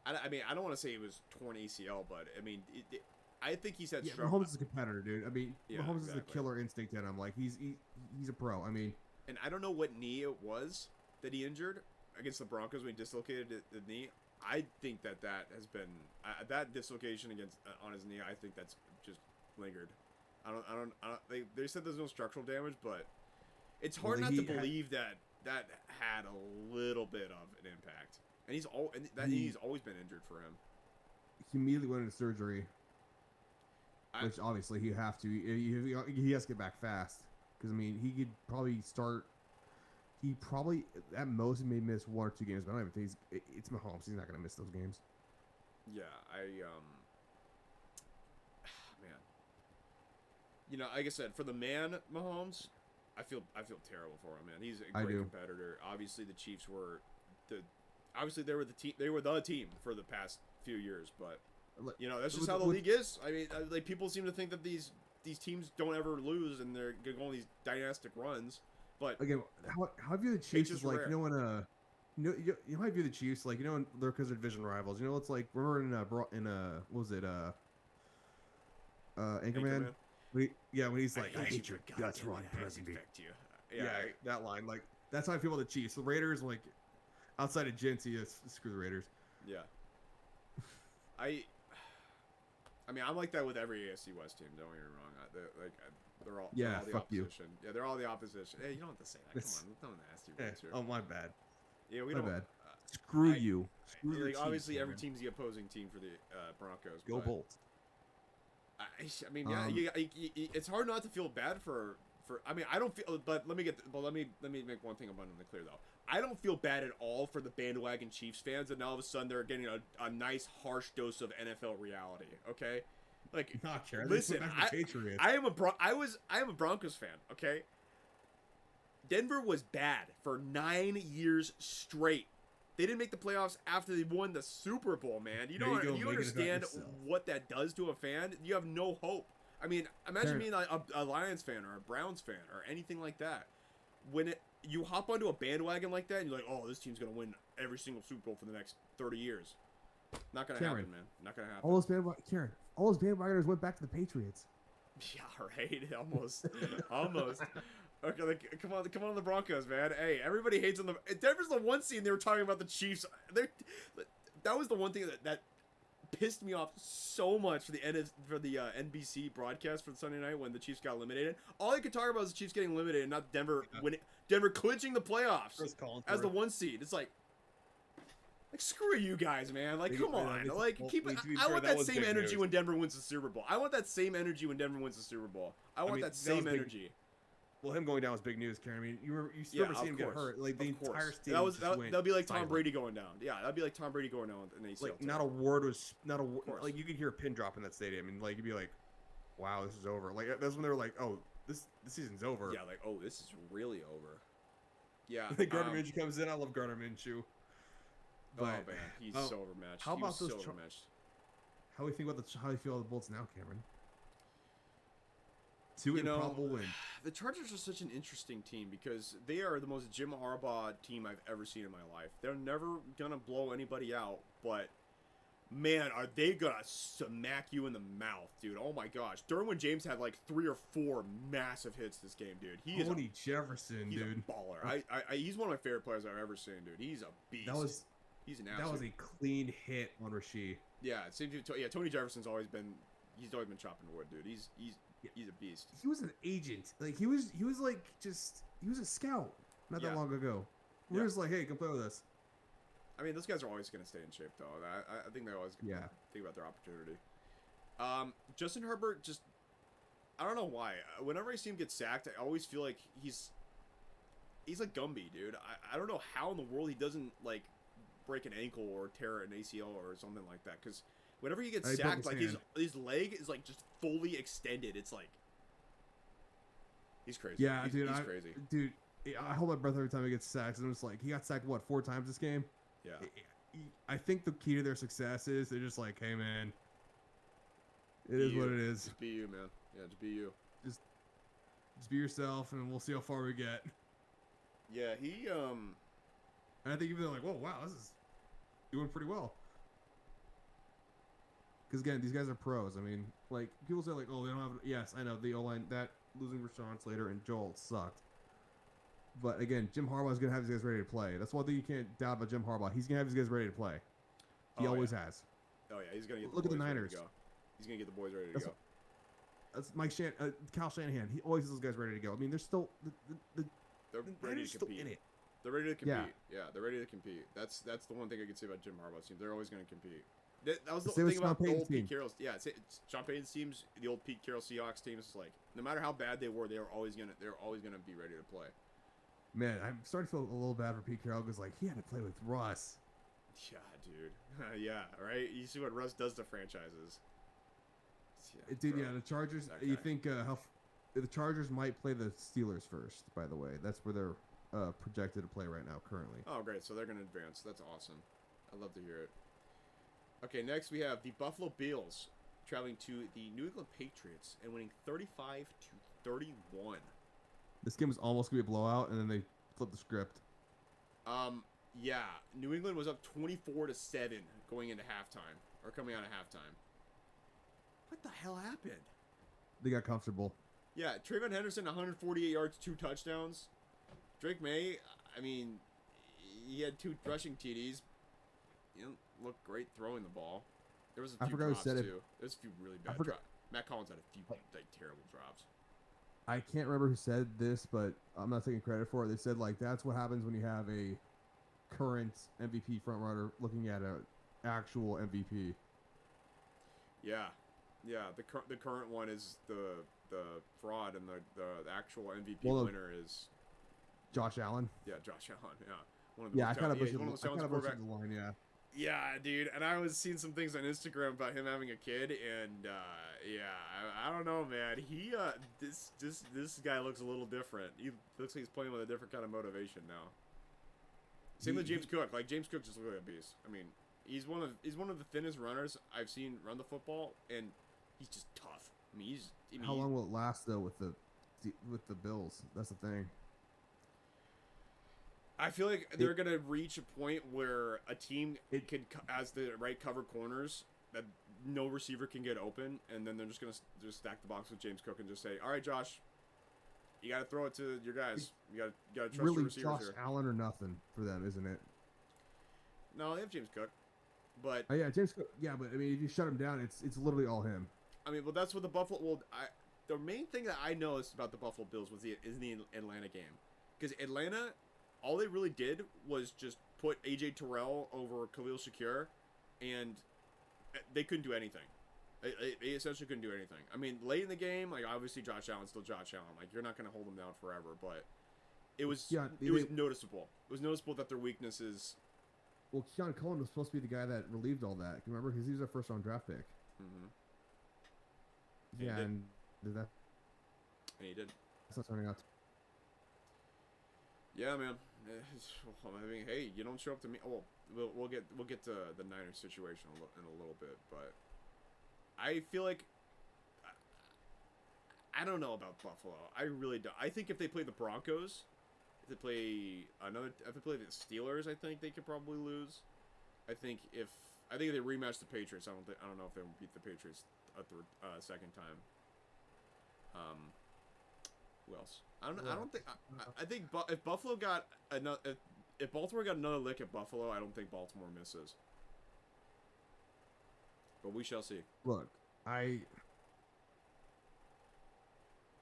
Speaker 1: I mean, I don't want to say it was torn ACL, but I mean, I think he's had
Speaker 2: Yeah,
Speaker 1: strong.
Speaker 2: Mahomes is a competitor, dude. I mean,
Speaker 1: Yeah,
Speaker 2: Mahomes is
Speaker 1: exactly.
Speaker 2: the killer instinct in him. Like, he's a pro. I mean,
Speaker 1: And I don't know what knee it was that he injured against the Broncos when he dislocated the knee. I think that has been that dislocation against on his knee. I think that's just lingered. I don't. They said there's no structural damage, but it's hard
Speaker 2: Well,
Speaker 1: not to
Speaker 2: he had-
Speaker 1: believe that had a little bit of an impact. And that
Speaker 2: He-
Speaker 1: knee's always been injured for him.
Speaker 2: he immediately went into surgery, which obviously he'd have to. He has to get back fast. Because, I mean, he could probably start. He probably, at most, may miss 1 or 2 games, but I don't even think it's Mahomes. He's not going to miss those games.
Speaker 1: Yeah, man. Like I said, for the man Mahomes, I feel terrible for him, man. He's a
Speaker 2: I
Speaker 1: great
Speaker 2: do.
Speaker 1: competitor. Obviously, the Chiefs were they were the team. They were the team for the past few years, but that's just how the league is. I mean, like people seem to think that these teams don't ever lose and they're going on these dynastic runs. But
Speaker 2: Again, how I view the Chiefs
Speaker 1: just
Speaker 2: is like,
Speaker 1: rare.
Speaker 2: when you know how I view the Chiefs, like, when they're, because they're division rivals. It's like, remember in what was it, Anchorman? when he's like, I hate your
Speaker 1: for
Speaker 2: guts,
Speaker 1: goddamn
Speaker 2: Ron
Speaker 1: it, I
Speaker 2: Presby.
Speaker 1: infect you.
Speaker 2: Yeah, that line. Like, that's how I feel about the Chiefs. The Raiders, like, outside of Jinty, screw the Raiders.
Speaker 1: Yeah. I mean, I'm like that with every AFC West team. Don't get me wrong. They're all the
Speaker 2: fuck you.
Speaker 1: opposition. Yeah, they're all the opposition. Hey, you don't have to say that.
Speaker 2: It's-
Speaker 1: Come on, don't nasty
Speaker 2: Eh,
Speaker 1: words here.
Speaker 2: oh, my bad.
Speaker 1: Yeah, we
Speaker 2: My
Speaker 1: don't.
Speaker 2: bad. Screw
Speaker 1: I-
Speaker 2: you. Screw the
Speaker 1: Like,
Speaker 2: Chiefs,
Speaker 1: obviously, every
Speaker 2: man.
Speaker 1: team's the opposing team for the Broncos.
Speaker 2: Go
Speaker 1: but
Speaker 2: Bolts.
Speaker 1: I mean, yeah,
Speaker 2: Um,
Speaker 1: it's hard not to feel bad for. I mean, I don't feel. But let me make one thing abundantly clear though. I don't feel bad at all for the bandwagon Chiefs fans, and all of a sudden they're getting a nice harsh dose of NFL reality. Okay, like
Speaker 2: Not care.
Speaker 1: listen,
Speaker 2: Patriots.
Speaker 1: I am a Broncos fan. Okay, Denver was bad for 9 years straight. They didn't make the playoffs after they won the Super Bowl, man. You
Speaker 2: There you
Speaker 1: don't
Speaker 2: go,
Speaker 1: you
Speaker 2: making it about
Speaker 1: understand
Speaker 2: yourself.
Speaker 1: what that does to a fan? You have no hope. I mean, imagine
Speaker 2: Fair.
Speaker 1: being a Lions fan or a Browns fan or anything like that. When you hop onto a bandwagon like that and you're like, oh, this team's going to win every single Super Bowl for the next 30 years. Not going to
Speaker 2: Cameron.
Speaker 1: happen, man. Not going to happen.
Speaker 2: all those bandwagoners went back to the Patriots.
Speaker 1: Yeah, right. Almost. Almost. Okay, like, come on the Broncos, man. Hey, everybody hates on the Denver's the one seed. They were talking about the Chiefs. That was the one thing that pissed me off so much for the NBC broadcast for Sunday night when the Chiefs got eliminated. All they could talk about is the Chiefs getting eliminated, not Denver winning. Denver clinching the playoffs
Speaker 2: Chris Collins
Speaker 1: as the one seed. It's like screw you guys, man. Like, come on. Like, keep it. I want that same energy when Denver wins the Super Bowl. I want that same energy when Denver wins the Super Bowl. I want
Speaker 2: mean,
Speaker 1: that
Speaker 2: that
Speaker 1: same
Speaker 2: was big-
Speaker 1: energy.
Speaker 2: Well, him going down was big news, Karen. I mean, you
Speaker 1: Yeah,
Speaker 2: remember seeing him get
Speaker 1: course.
Speaker 2: hurt. Like, the
Speaker 1: Of course.
Speaker 2: entire stadium
Speaker 1: That'll be like Tom
Speaker 2: silent.
Speaker 1: Brady going down. Yeah, that'd be like Tom Brady going down with an ACL.
Speaker 2: Like,
Speaker 1: tear.
Speaker 2: not a word was...
Speaker 1: course.
Speaker 2: Like, you could hear a pin drop in that stadium. And, like, you'd be like, wow, this is over. Like, that's when they were like, oh, this season's over.
Speaker 1: Yeah, like, oh, this is really over. Yeah.
Speaker 2: I think Gardner Minshew comes in. I love Gardner Minshew.
Speaker 1: Oh
Speaker 2: But
Speaker 1: man, he's so overmatched.
Speaker 2: how
Speaker 1: He was
Speaker 2: about those
Speaker 1: so
Speaker 2: Char-
Speaker 1: overmatched.
Speaker 2: how do you feel about the Bolts now, Cameron? Two
Speaker 1: You know,
Speaker 2: improbable win.
Speaker 1: The Chargers are such an interesting team because they are the most Jim Harbaugh team I've ever seen in my life. They're never gonna blow anybody out, but man, are they gonna smack you in the mouth, dude? Oh my gosh, Derwin James had like 3 or 4 massive hits this game, dude. He's
Speaker 2: Jefferson,
Speaker 1: a
Speaker 2: dude.
Speaker 1: baller. He's one of my favorite players I've ever seen, dude. He's a beast. He's an absolute.
Speaker 2: That was a clean hit on Rasheed.
Speaker 1: Yeah, it seems Tony Jefferson's always been chopping wood, dude. He's a beast.
Speaker 2: He was an agent. Like he was a scout not
Speaker 1: Yeah.
Speaker 2: that long ago.
Speaker 1: Yeah.
Speaker 2: We're just like, hey, come play with us.
Speaker 1: I mean, those guys are always going to stay in shape, though. I think they always think about their opportunity. Justin Herbert I don't know why. Whenever I see him get sacked, I always feel like he's like Gumby, dude. I don't know how in the world he doesn't like break an ankle or tear an ACL or something like that. Because whenever he gets
Speaker 2: He broke
Speaker 1: sacked, like
Speaker 2: his
Speaker 1: his leg is like just fully extended. It's like he's crazy.
Speaker 2: Yeah,
Speaker 1: he's crazy.
Speaker 2: Dude, I hold my breath every time he gets sacked. And I'm just like, he got sacked 4 times this game.
Speaker 1: Yeah.
Speaker 2: I think the key to their success is they're just like, hey man, it is what it is.
Speaker 1: Just be you, man. Yeah, just be you.
Speaker 2: Just be yourself, and we'll see how far we get.
Speaker 1: Yeah, he
Speaker 2: And I think even they're like, whoa, wow, this is doing pretty well. Because again, these guys are pros. I mean, like people say, like, oh, they don't have. Yes, I know the O-line that losing Rashawn Slater and Joel sucked. But again, Jim Harbaugh's gonna have these guys ready to play. That's one thing you can't doubt about Jim Harbaugh. He's gonna have these guys ready to play. He always has.
Speaker 1: Oh yeah, he's gonna get.
Speaker 2: Look at the
Speaker 1: boys ready to
Speaker 2: Niners.
Speaker 1: go. He's gonna get the boys ready to
Speaker 2: That's
Speaker 1: go.
Speaker 2: That's Kyle Shanahan. He always has those guys ready to go. I mean, they're still
Speaker 1: They're
Speaker 2: the
Speaker 1: ready
Speaker 2: Niners
Speaker 1: to
Speaker 2: still
Speaker 1: compete.
Speaker 2: in it.
Speaker 1: They're ready to compete.
Speaker 2: Yeah.
Speaker 1: Yeah, they're ready to compete. That's the one thing I can say about Jim Harbaugh's team. They're always going to compete. That was the
Speaker 2: Same with
Speaker 1: thing about
Speaker 2: Sean
Speaker 1: the old
Speaker 2: Payton's
Speaker 1: Pete
Speaker 2: team.
Speaker 1: Carroll's. Yeah, it's Sean Payton's teams, the old Pete Carroll Seahawks teams. Is like no matter how bad they were always gonna be ready to play.
Speaker 2: Man, I'm starting to feel a little bad for Pete Carroll because like he had to play with Russ.
Speaker 1: Yeah, dude. Yeah, right. You see what Russ does to franchises. Yeah,
Speaker 2: Dude,
Speaker 1: bro.
Speaker 2: yeah, the Chargers.
Speaker 1: That
Speaker 2: You
Speaker 1: guy.
Speaker 2: think the Chargers might play the Steelers first? By the way, that's where they're projected to play right now, currently.
Speaker 1: Oh, great. So they're going to advance. That's awesome. I'd love to hear it. Okay, next we have the Buffalo Bills traveling to the New England Patriots and winning 35-31.
Speaker 2: This game was almost gonna be a blowout, and then they flipped the script.
Speaker 1: Yeah, New England was up 24-7 going into halftime or coming out of halftime. What the hell happened?
Speaker 2: they got comfortable.
Speaker 1: Yeah, Trayvon Henderson, 148 yards, 2 touchdowns. Drake May, I mean, he had 2 rushing TDs. He didn't look great throwing the ball. There was a
Speaker 2: I
Speaker 1: few
Speaker 2: forgot who
Speaker 1: drops
Speaker 2: said it.
Speaker 1: too. There's a few really bad
Speaker 2: forgot-
Speaker 1: drops. Matt Collins had a few like terrible drops.
Speaker 2: I can't remember who said this, but I'm not taking credit for it. They said like that's what happens when you have a current MVP frontrunner looking at a actual MVP.
Speaker 1: Yeah, yeah. The current one is the fraud, and the actual MVP
Speaker 2: Well,
Speaker 1: winner is
Speaker 2: Josh Allen.
Speaker 1: yeah Josh Allen. Yeah, one of the
Speaker 2: Yeah, I
Speaker 1: most
Speaker 2: kind of
Speaker 1: he's
Speaker 2: butchered
Speaker 1: one of the
Speaker 2: I
Speaker 1: most
Speaker 2: kinda
Speaker 1: talented
Speaker 2: butchered
Speaker 1: quarterback.
Speaker 2: the line. Yeah.
Speaker 1: Yeah, dude, and I was seeing some things on Instagram about him having a kid, and yeah, I don't know, man. He this guy looks a little different. He looks like he's playing with a different kind of motivation now. Same with James Cook. Like James Cook just looks like a beast. I mean, he's one of the thinnest runners I've seen run the football, and he's just tough. I mean,
Speaker 2: How long will it last though with the Bills? That's the thing.
Speaker 1: I feel like they're gonna reach a point where a team has the right cover corners that no receiver can get open, and then they're just gonna just stack the box with James Cook and just say, "All right, Josh, you got to throw it to your guys. You got to trust your
Speaker 2: Really,
Speaker 1: receivers
Speaker 2: Josh
Speaker 1: here."
Speaker 2: Allen or nothing for them, isn't it?
Speaker 1: No, they have James Cook, but
Speaker 2: Oh yeah, James Cook. Yeah, but I mean, if you shut him down, it's literally all him.
Speaker 1: I mean, well, that's what the Buffalo. Well, the main thing that I noticed about the Buffalo Bills is the Atlanta game, because Atlanta, all they really did was just put AJ Terrell over Khalil Shakir, and they couldn't do anything. They essentially couldn't do anything. I mean, late in the game, like obviously Josh Allen's still Josh Allen. Like you're not going to hold him down forever, but it was noticeable. It was noticeable that their weakness is.
Speaker 2: Well, Keon Cohen was supposed to be the guy that relieved all that. Remember, because he was a first-round draft pick.
Speaker 1: Mm-hmm.
Speaker 2: Yeah, and that.
Speaker 1: And he did.
Speaker 2: That's not turning out.
Speaker 1: Yeah, man. I mean, hey, you don't show up to me. Oh, we'll get to the Niners situation in a little bit, but I feel like I don't know about Buffalo. I really don't. I think if they play the Broncos, if they play the Steelers, I think they could probably lose. I think if they rematch the Patriots, I don't know if they will beat the Patriots a second time. Who else? I don't think. I think if Buffalo got another, if Baltimore got another lick at Buffalo, I don't think Baltimore misses. But we shall see.
Speaker 2: Look,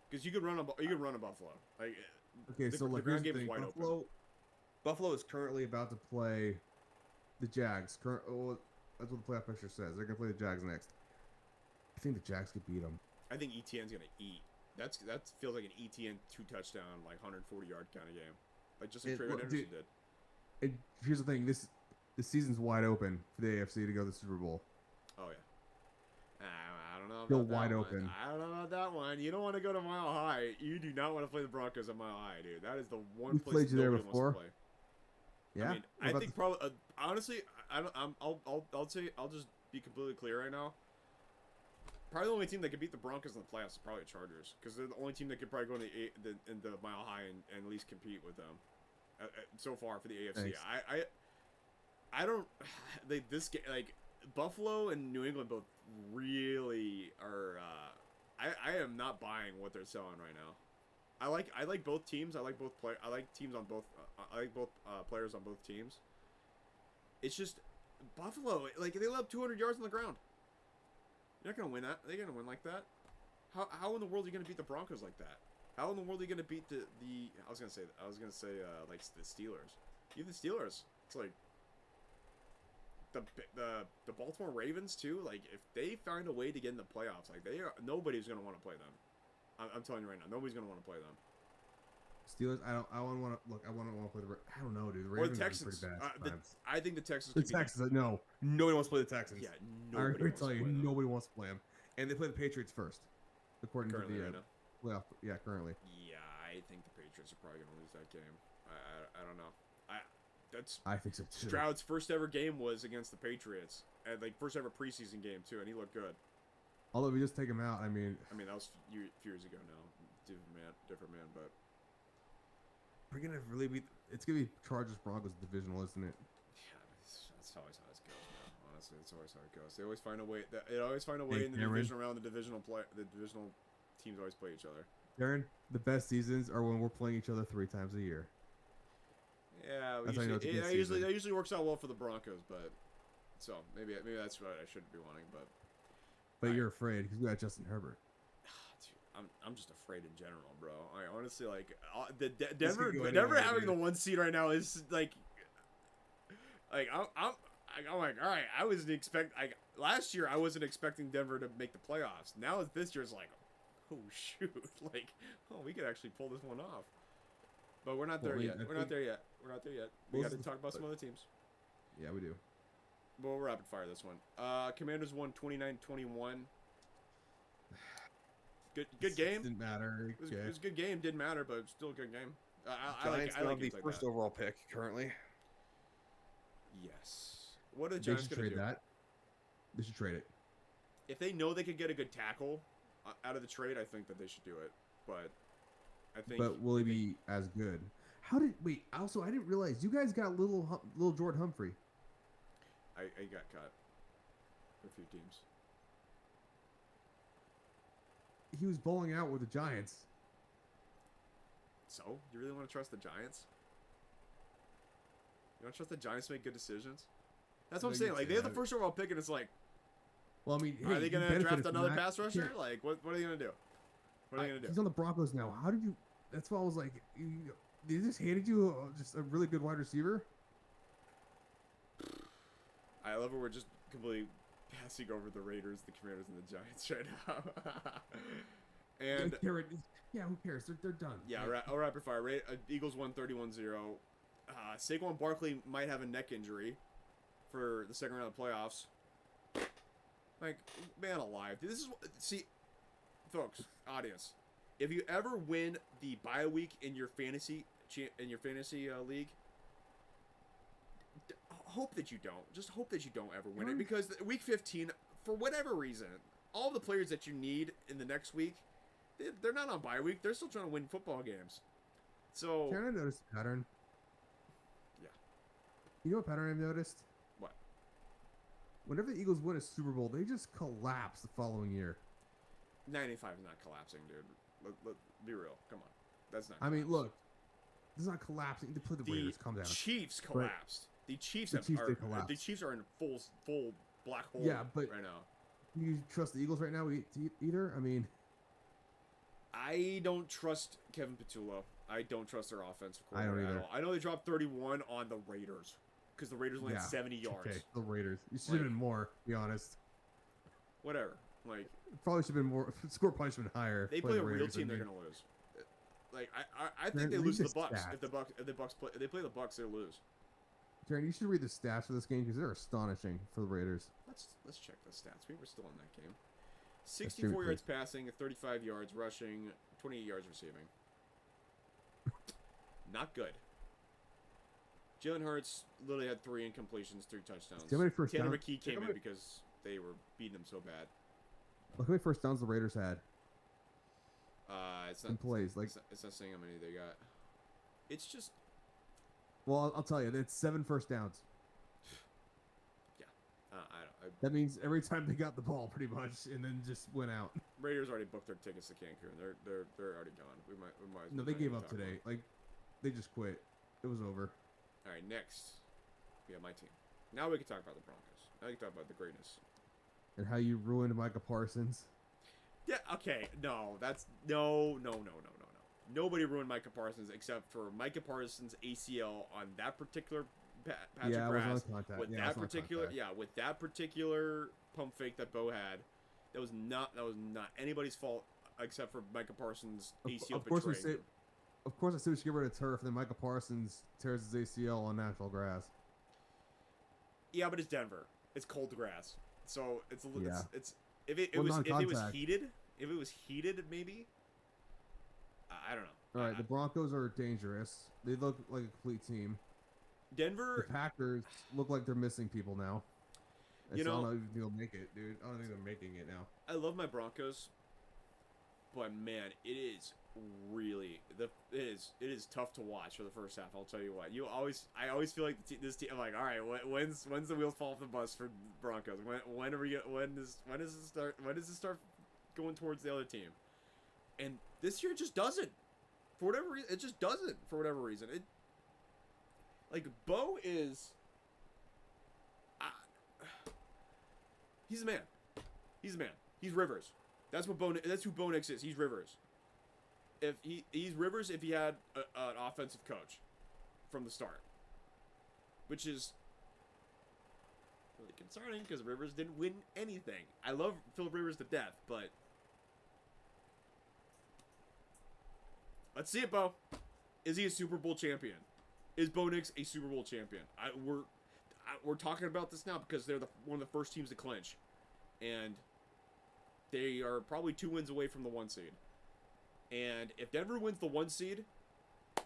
Speaker 1: because you could run a Buffalo. Like
Speaker 2: okay, so like
Speaker 1: ground
Speaker 2: here's the
Speaker 1: game is
Speaker 2: thing.
Speaker 1: wide
Speaker 2: Buffalo is currently about to play the Jags. That's what the playoff picture says. They're gonna play the Jags next. I think the Jags could beat them.
Speaker 1: I think ETN's gonna eat. That feels like an ETN 2-touchdown, like 140-yard kind of game, like just like Trayvon Henderson did.
Speaker 2: And here's the thing: this season's wide open for the AFC to go to the Super Bowl.
Speaker 1: Oh yeah. I don't know.
Speaker 2: Still
Speaker 1: About
Speaker 2: wide
Speaker 1: that
Speaker 2: open.
Speaker 1: One. I don't know about that one. You don't want to go to Mile High. You do not want to play the Broncos at Mile High, dude. That is the one
Speaker 2: We've
Speaker 1: place
Speaker 2: played you there
Speaker 1: nobody
Speaker 2: before.
Speaker 1: wants to play.
Speaker 2: Yeah,
Speaker 1: I mean, I think probably honestly, I'll just be completely clear right now. Probably the only team that could beat the Broncos in the playoffs is probably the Chargers, because they're the only team that could probably go in the Mile High and at least compete with them. So far for the AFC,
Speaker 2: Thanks.
Speaker 1: I don't this game, like Buffalo and New England both really are. I am not buying what they're selling right now. I like both teams. I like both teams on both. I like both players on both teams. It's just Buffalo. Like they let up 200 yards on the ground. You're not gonna win that. They're gonna win like that. How in the world are you gonna beat the Broncos like that? How in the world are you gonna beat the? I was gonna say like the Steelers. Even the Steelers. It's like the Baltimore Ravens too. Like if they find a way to get in the playoffs, like nobody's gonna want to play them. I'm telling you right now, nobody's gonna want to play them.
Speaker 2: Steelers. I want to look. I want to play the. I don't know, dude. The
Speaker 1: Or
Speaker 2: Ravens
Speaker 1: the
Speaker 2: are
Speaker 1: Texans.
Speaker 2: pretty bad sometimes.
Speaker 1: I think the Texans.
Speaker 2: The
Speaker 1: could be
Speaker 2: Texans. No, nobody wants to play the Texans.
Speaker 1: Yeah,
Speaker 2: I
Speaker 1: nobody
Speaker 2: already
Speaker 1: wants
Speaker 2: tell
Speaker 1: to
Speaker 2: you,
Speaker 1: play them.
Speaker 2: nobody wants to play them, and they play the Patriots first, according
Speaker 1: Currently,
Speaker 2: to
Speaker 1: right
Speaker 2: the
Speaker 1: now.
Speaker 2: playoff. Yeah, currently.
Speaker 1: Yeah, I think the Patriots are probably gonna lose that game. I don't know. That's
Speaker 2: I think so too.
Speaker 1: Stroud's first ever game was against the Patriots, and like first ever preseason game too, and he looked good.
Speaker 2: Although we just take him out, I mean,
Speaker 1: that was a few years ago now. Different man, but
Speaker 2: we're gonna really be. It's gonna be Chargers Broncos divisional, isn't it?
Speaker 1: yeah, that's always how it goes, man. Honestly, it's always how it goes. They always find a way. They always find a way
Speaker 2: Hey,
Speaker 1: in the
Speaker 2: Cameron.
Speaker 1: divisional round, the divisional teams always play each other.
Speaker 2: Darren, the best seasons are when we're playing each other 3 times a year.
Speaker 1: Yeah,
Speaker 2: That's how you know it's a good
Speaker 1: that usually
Speaker 2: season.
Speaker 1: that usually works out well for the Broncos, but so maybe that's what I should be wanting, but
Speaker 2: But
Speaker 1: Right.
Speaker 2: you're afraid because we got Justin Herbert.
Speaker 1: dude, I'm just afraid in general, bro. I honestly like the
Speaker 2: could
Speaker 1: Denver
Speaker 2: go
Speaker 1: Denver
Speaker 2: anywhere,
Speaker 1: having
Speaker 2: dude.
Speaker 1: the 1 seed right now is like I'm like, all right. I wasn't last year I wasn't expecting Denver to make the playoffs. Now this year's like, oh shoot, like we could actually pull this one off. But we're not there
Speaker 2: Well, I mean,
Speaker 1: yet.
Speaker 2: I
Speaker 1: We're not
Speaker 2: think-
Speaker 1: there yet. We're not there yet. We
Speaker 2: Well,
Speaker 1: got to
Speaker 2: this is
Speaker 1: talk about
Speaker 2: the-
Speaker 1: some other teams.
Speaker 2: Yeah, we do.
Speaker 1: We'll rapid fire this one. Commanders won 29-21. Good game.
Speaker 2: Didn't matter.
Speaker 1: It was,
Speaker 2: Okay.
Speaker 1: it was a good game. Didn't matter, but it's still a good game. I
Speaker 3: Giants
Speaker 1: like
Speaker 3: now
Speaker 1: games
Speaker 3: the
Speaker 1: like
Speaker 3: first
Speaker 1: that.
Speaker 3: overall pick currently.
Speaker 1: Yes. What are the
Speaker 2: They
Speaker 1: Giants
Speaker 2: should
Speaker 1: gonna
Speaker 2: trade
Speaker 1: do?
Speaker 2: that. They should trade it.
Speaker 1: If they know they could get a good tackle out of the trade, I think that they should do it. But I think.
Speaker 2: But will he be as good? Also, I didn't realize you guys got little Jordan Humphrey.
Speaker 1: I got cut. For a few teams.
Speaker 2: He was bowling out with the Giants.
Speaker 1: So, you really want to trust the Giants? You want to trust the Giants to make good decisions? That's what I'm
Speaker 2: No, you
Speaker 1: saying.
Speaker 2: can
Speaker 1: Like,
Speaker 2: say
Speaker 1: they have the
Speaker 2: that.
Speaker 1: first overall pick, and it's like,
Speaker 2: Well, I mean,
Speaker 1: are
Speaker 2: hey,
Speaker 1: they
Speaker 2: you
Speaker 1: going to
Speaker 2: benefited
Speaker 1: draft
Speaker 2: from
Speaker 1: another
Speaker 2: that.
Speaker 1: pass rusher?
Speaker 2: Here,
Speaker 1: Like, what are they going to do? What are they going to
Speaker 2: He's
Speaker 1: do?
Speaker 2: on the Broncos now. How did you? That's why I was like, they just hated you. Just a really good wide receiver.
Speaker 1: I love it. We're just completely passing over the Raiders, the Commanders, and the Giants right now. And
Speaker 2: Yeah, who cares? They're done.
Speaker 1: yeah,
Speaker 2: Like,
Speaker 1: I'll rapid fire. Eagles won 31-0. Saquon Barkley might have a neck injury for the second round of the playoffs. Like, man alive. This is see, folks, audience. If you ever win the bye week in your fantasy league, hope that you don't. Just hope that you don't ever win it, because week 15, for whatever reason, all the players that you need in the next week, they're not on bye week. They're still trying to win football games. So
Speaker 2: Can I notice a pattern?
Speaker 1: Yeah.
Speaker 2: You know what pattern I've noticed?
Speaker 1: What?
Speaker 2: Whenever the Eagles win a Super Bowl, they just collapse the following year.
Speaker 1: 95 is not collapsing, dude. Let be real. Come on, that's not.
Speaker 2: I mean,
Speaker 1: collapse.
Speaker 2: look, this is not collapsing. They play the Raiders. Calm down.
Speaker 1: Chiefs
Speaker 2: But-
Speaker 1: collapsed. The Chiefs
Speaker 2: The
Speaker 1: have
Speaker 2: Chiefs
Speaker 1: are,
Speaker 2: did collapse.
Speaker 1: the Chiefs are in full black hole.
Speaker 2: Yeah, but-
Speaker 1: right now.
Speaker 2: You trust the Eagles right now either? I mean,
Speaker 1: I don't trust Kevin Petullo. I don't trust their offensive
Speaker 2: I don't
Speaker 1: coordinator at
Speaker 2: either.
Speaker 1: all. I know they dropped 31 on the Raiders because the Raiders only had 70 yards.
Speaker 2: Okay, the Raiders. You should have
Speaker 1: Like-
Speaker 2: been more. To be honest,
Speaker 1: Whatever. Like
Speaker 2: probably should have been more. Score punishment higher.
Speaker 1: they
Speaker 2: by
Speaker 1: play
Speaker 2: the
Speaker 1: a real
Speaker 2: Raiders.
Speaker 1: team,
Speaker 2: I
Speaker 1: they're
Speaker 2: mean,
Speaker 1: gonna lose. Like I think
Speaker 2: Man,
Speaker 1: they
Speaker 2: read
Speaker 1: lose to the
Speaker 2: the
Speaker 1: Bucks.
Speaker 2: stats.
Speaker 1: If the Bucks play, if they play the Bucks, they lose.
Speaker 2: Darren, you should read the stats for this game because they're astonishing for the Raiders.
Speaker 1: Let's check the stats. We were still in that game.
Speaker 2: do
Speaker 1: 64
Speaker 2: it,
Speaker 1: yards passing, 35 yards rushing, 28 yards receiving. Not good. Jalen Hurts literally had 3 incompletions, 3 touchdowns.
Speaker 2: See how many first
Speaker 1: Tanner
Speaker 2: downs-
Speaker 1: McKee
Speaker 2: see how
Speaker 1: came in
Speaker 2: many-
Speaker 1: because they were beating him so bad.
Speaker 2: Look how many first downs the Raiders had
Speaker 1: It's
Speaker 2: in
Speaker 1: not
Speaker 2: plays. Like,
Speaker 1: it's not saying how many they got. It's just
Speaker 2: well, I'll tell you, it's 7 first downs. That means every time they got the ball, pretty much, and then just went out.
Speaker 1: Raiders already booked their tickets to Cancun. They're already gone. We might as
Speaker 2: No,
Speaker 1: well
Speaker 2: they
Speaker 1: not
Speaker 2: gave
Speaker 1: even
Speaker 2: up
Speaker 1: talk about
Speaker 2: today.
Speaker 1: it.
Speaker 2: Like, they just quit. It was over.
Speaker 1: All right, next we have my team. Now we can talk about the Broncos. Now we can talk about the greatness.
Speaker 2: And how you ruined Micah Parsons.
Speaker 1: Yeah. Okay. No. That's no. Nobody ruined Micah Parsons except for Micah Parsons' ACL on that particular patch
Speaker 2: Yeah,
Speaker 1: of
Speaker 2: it was
Speaker 1: grass.
Speaker 2: on contact.
Speaker 1: With
Speaker 2: Yeah, it
Speaker 1: that
Speaker 2: was on
Speaker 1: particular,
Speaker 2: contact.
Speaker 1: yeah, with that particular pump fake that Bo had, that was not anybody's fault except for Micah Parsons' ACL
Speaker 2: Of course,
Speaker 1: betraying him.
Speaker 2: Of course, as soon as you get rid of turf, then Micah Parsons tears his ACL on natural grass.
Speaker 1: Yeah, but it's Denver. It's cold grass, so it's
Speaker 2: Yeah.
Speaker 1: it's if it
Speaker 2: Well,
Speaker 1: was if it was
Speaker 2: non-contact.
Speaker 1: heated, maybe. I don't know.
Speaker 2: All right, the Broncos are dangerous. They look like a complete team. The
Speaker 1: Denver.
Speaker 2: Packers look like they're missing people now.
Speaker 1: You
Speaker 2: I don't
Speaker 1: know-
Speaker 2: know if they'll make it, dude. I don't think they're making it now.
Speaker 1: I love my Broncos, but man, it is really it is tough to watch for the first half. I'll tell you what. I always feel like this team. I'm like, all right, when's the wheels fall off the bus for Broncos? When does it start going towards the other team? And this year it just doesn't. For whatever reason, it just doesn't. For whatever reason, like Bo is. He's a man. He's a man. He's Rivers. That's what Bo. That's who Bo Nix is. He's Rivers. If he's Rivers if he had an offensive coach from the start, which is really concerning because Rivers didn't win anything. I love Philip Rivers to death, but let's see it, Bo. Is he a Super Bowl champion? Is Bo Nix a Super Bowl champion? We're talking about this now because they're one of the first teams to clinch, and they are probably 2 wins away from the 1 seed. And if Denver wins the 1 seed,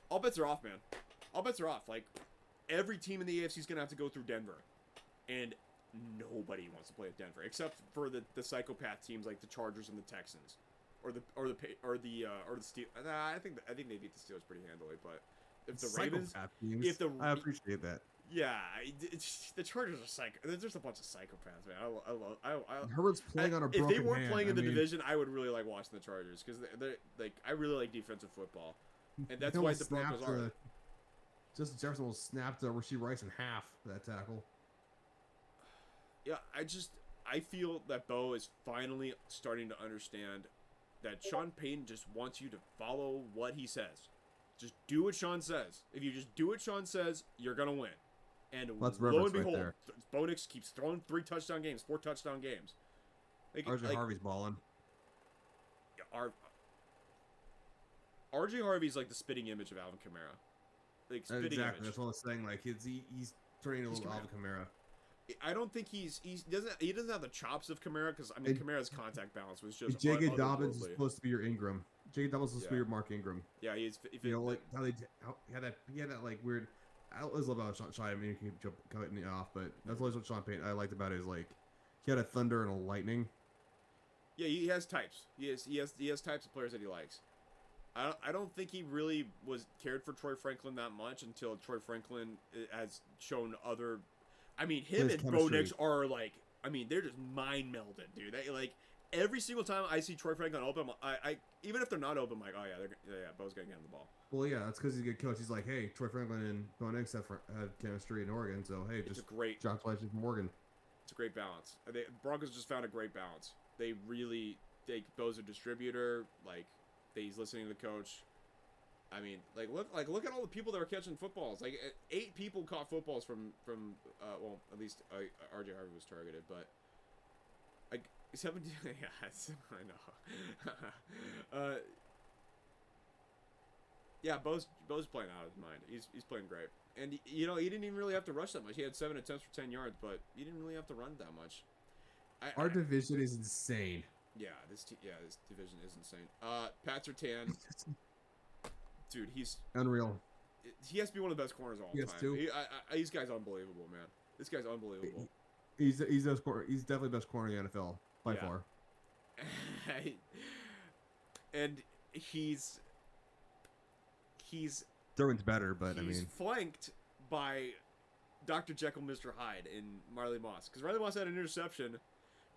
Speaker 1: all bets are off, man. All bets are off. Like, every team in the AFC is gonna have to go through Denver, and nobody wants to play at Denver except for the psychopath teams like the Chargers and the Texans, or the Steelers. I think they beat the Steelers pretty handily, but if the Ravens,
Speaker 2: I appreciate that.
Speaker 1: yeah, the Chargers are psycho. There's a bunch of psychopaths, man.
Speaker 2: Herbert's playing on a
Speaker 1: if
Speaker 2: broken
Speaker 1: they weren't
Speaker 2: hand,
Speaker 1: playing in
Speaker 2: I
Speaker 1: the
Speaker 2: mean,
Speaker 1: division, I would really like watching the Chargers because they're like I really like defensive football, and that's
Speaker 2: he
Speaker 1: why
Speaker 2: almost
Speaker 1: the Broncos
Speaker 2: snapped,
Speaker 1: are.
Speaker 2: Justin Jefferson will snap Rasheed Rice in half for that tackle.
Speaker 1: Yeah, I feel that Bo is finally starting to understand that Sean Payton just wants you to follow what he says. Just do what Sean says. If you just do what Sean says, you're gonna win. And
Speaker 2: That's
Speaker 1: lo
Speaker 2: Rivers
Speaker 1: and behold,
Speaker 2: right there.
Speaker 1: Bo Nix keeps throwing 3 touchdown games, 4 touchdown games.
Speaker 2: RJ Harvey's balling.
Speaker 1: RJ Harvey's like the spitting image of Alvin Kamara. Like spitting
Speaker 2: Exactly.
Speaker 1: image.
Speaker 2: That's what I was saying. Like he's turning a little Alvin Kamara.
Speaker 1: I don't think he doesn't have the chops of Kamara because I mean Kamara's contact balance was just
Speaker 2: J.K. Dobbins is
Speaker 1: otherworldly.
Speaker 2: supposed to be your Ingram. J.K. Dobbins is supposed to be your Mark Ingram.
Speaker 1: Yeah, he's
Speaker 2: You know, like how he had that like weird. I always love about Sean. I mean, you keep cutting it off, but that's always what Sean Payton I liked about it is like he had a thunder and a lightning.
Speaker 1: Yeah, he has types. He has types of players that he likes. I don't think he really was cared for Troy Franklin that much until Troy Franklin has shown other. I mean, him
Speaker 2: His
Speaker 1: and Bo
Speaker 2: chemistry.
Speaker 1: Nix are like. I mean, they're just mind melded, dude. They like every single time I see Troy Franklin open, I even if they're not open, I'm like, oh yeah, Bo's gonna get him the ball.
Speaker 2: Well, yeah, that's because he's a good coach. He's like, hey, Troy Franklin and Bo Nix have chemistry in Oregon, so hey,
Speaker 1: It's
Speaker 2: just
Speaker 1: a great.
Speaker 2: drop flashes from Oregon.
Speaker 1: It's a great balance. The Broncos just found a great balance. They really, Bo's a distributor. Like, he's listening to the coach. I mean, look at all the people that are catching footballs. Like 8 people caught footballs from well, at least RJ Harvey was targeted, but like 17. Yeah, I know. Yeah, Bo's playing out of his mind. He's playing great, and you know he didn't even really have to rush that much. He had 7 attempts for 10 yards, but he didn't really have to run that much.
Speaker 2: Our division is insane.
Speaker 1: Yeah, this division is insane. Pat Surtain, dude, he's
Speaker 2: Unreal.
Speaker 1: he has to be one of the best corners of all
Speaker 2: Yes,
Speaker 1: time.
Speaker 2: too.
Speaker 1: This guy's unbelievable, man. This guy's unbelievable.
Speaker 2: He's definitely the best corner in the NFL by
Speaker 1: Yeah.
Speaker 2: far.
Speaker 1: And he's
Speaker 2: Derwin's better, but I mean,
Speaker 1: flanked by Dr. Jekyll, Mr. Hyde in Marley Moss because Marley Moss had an interception,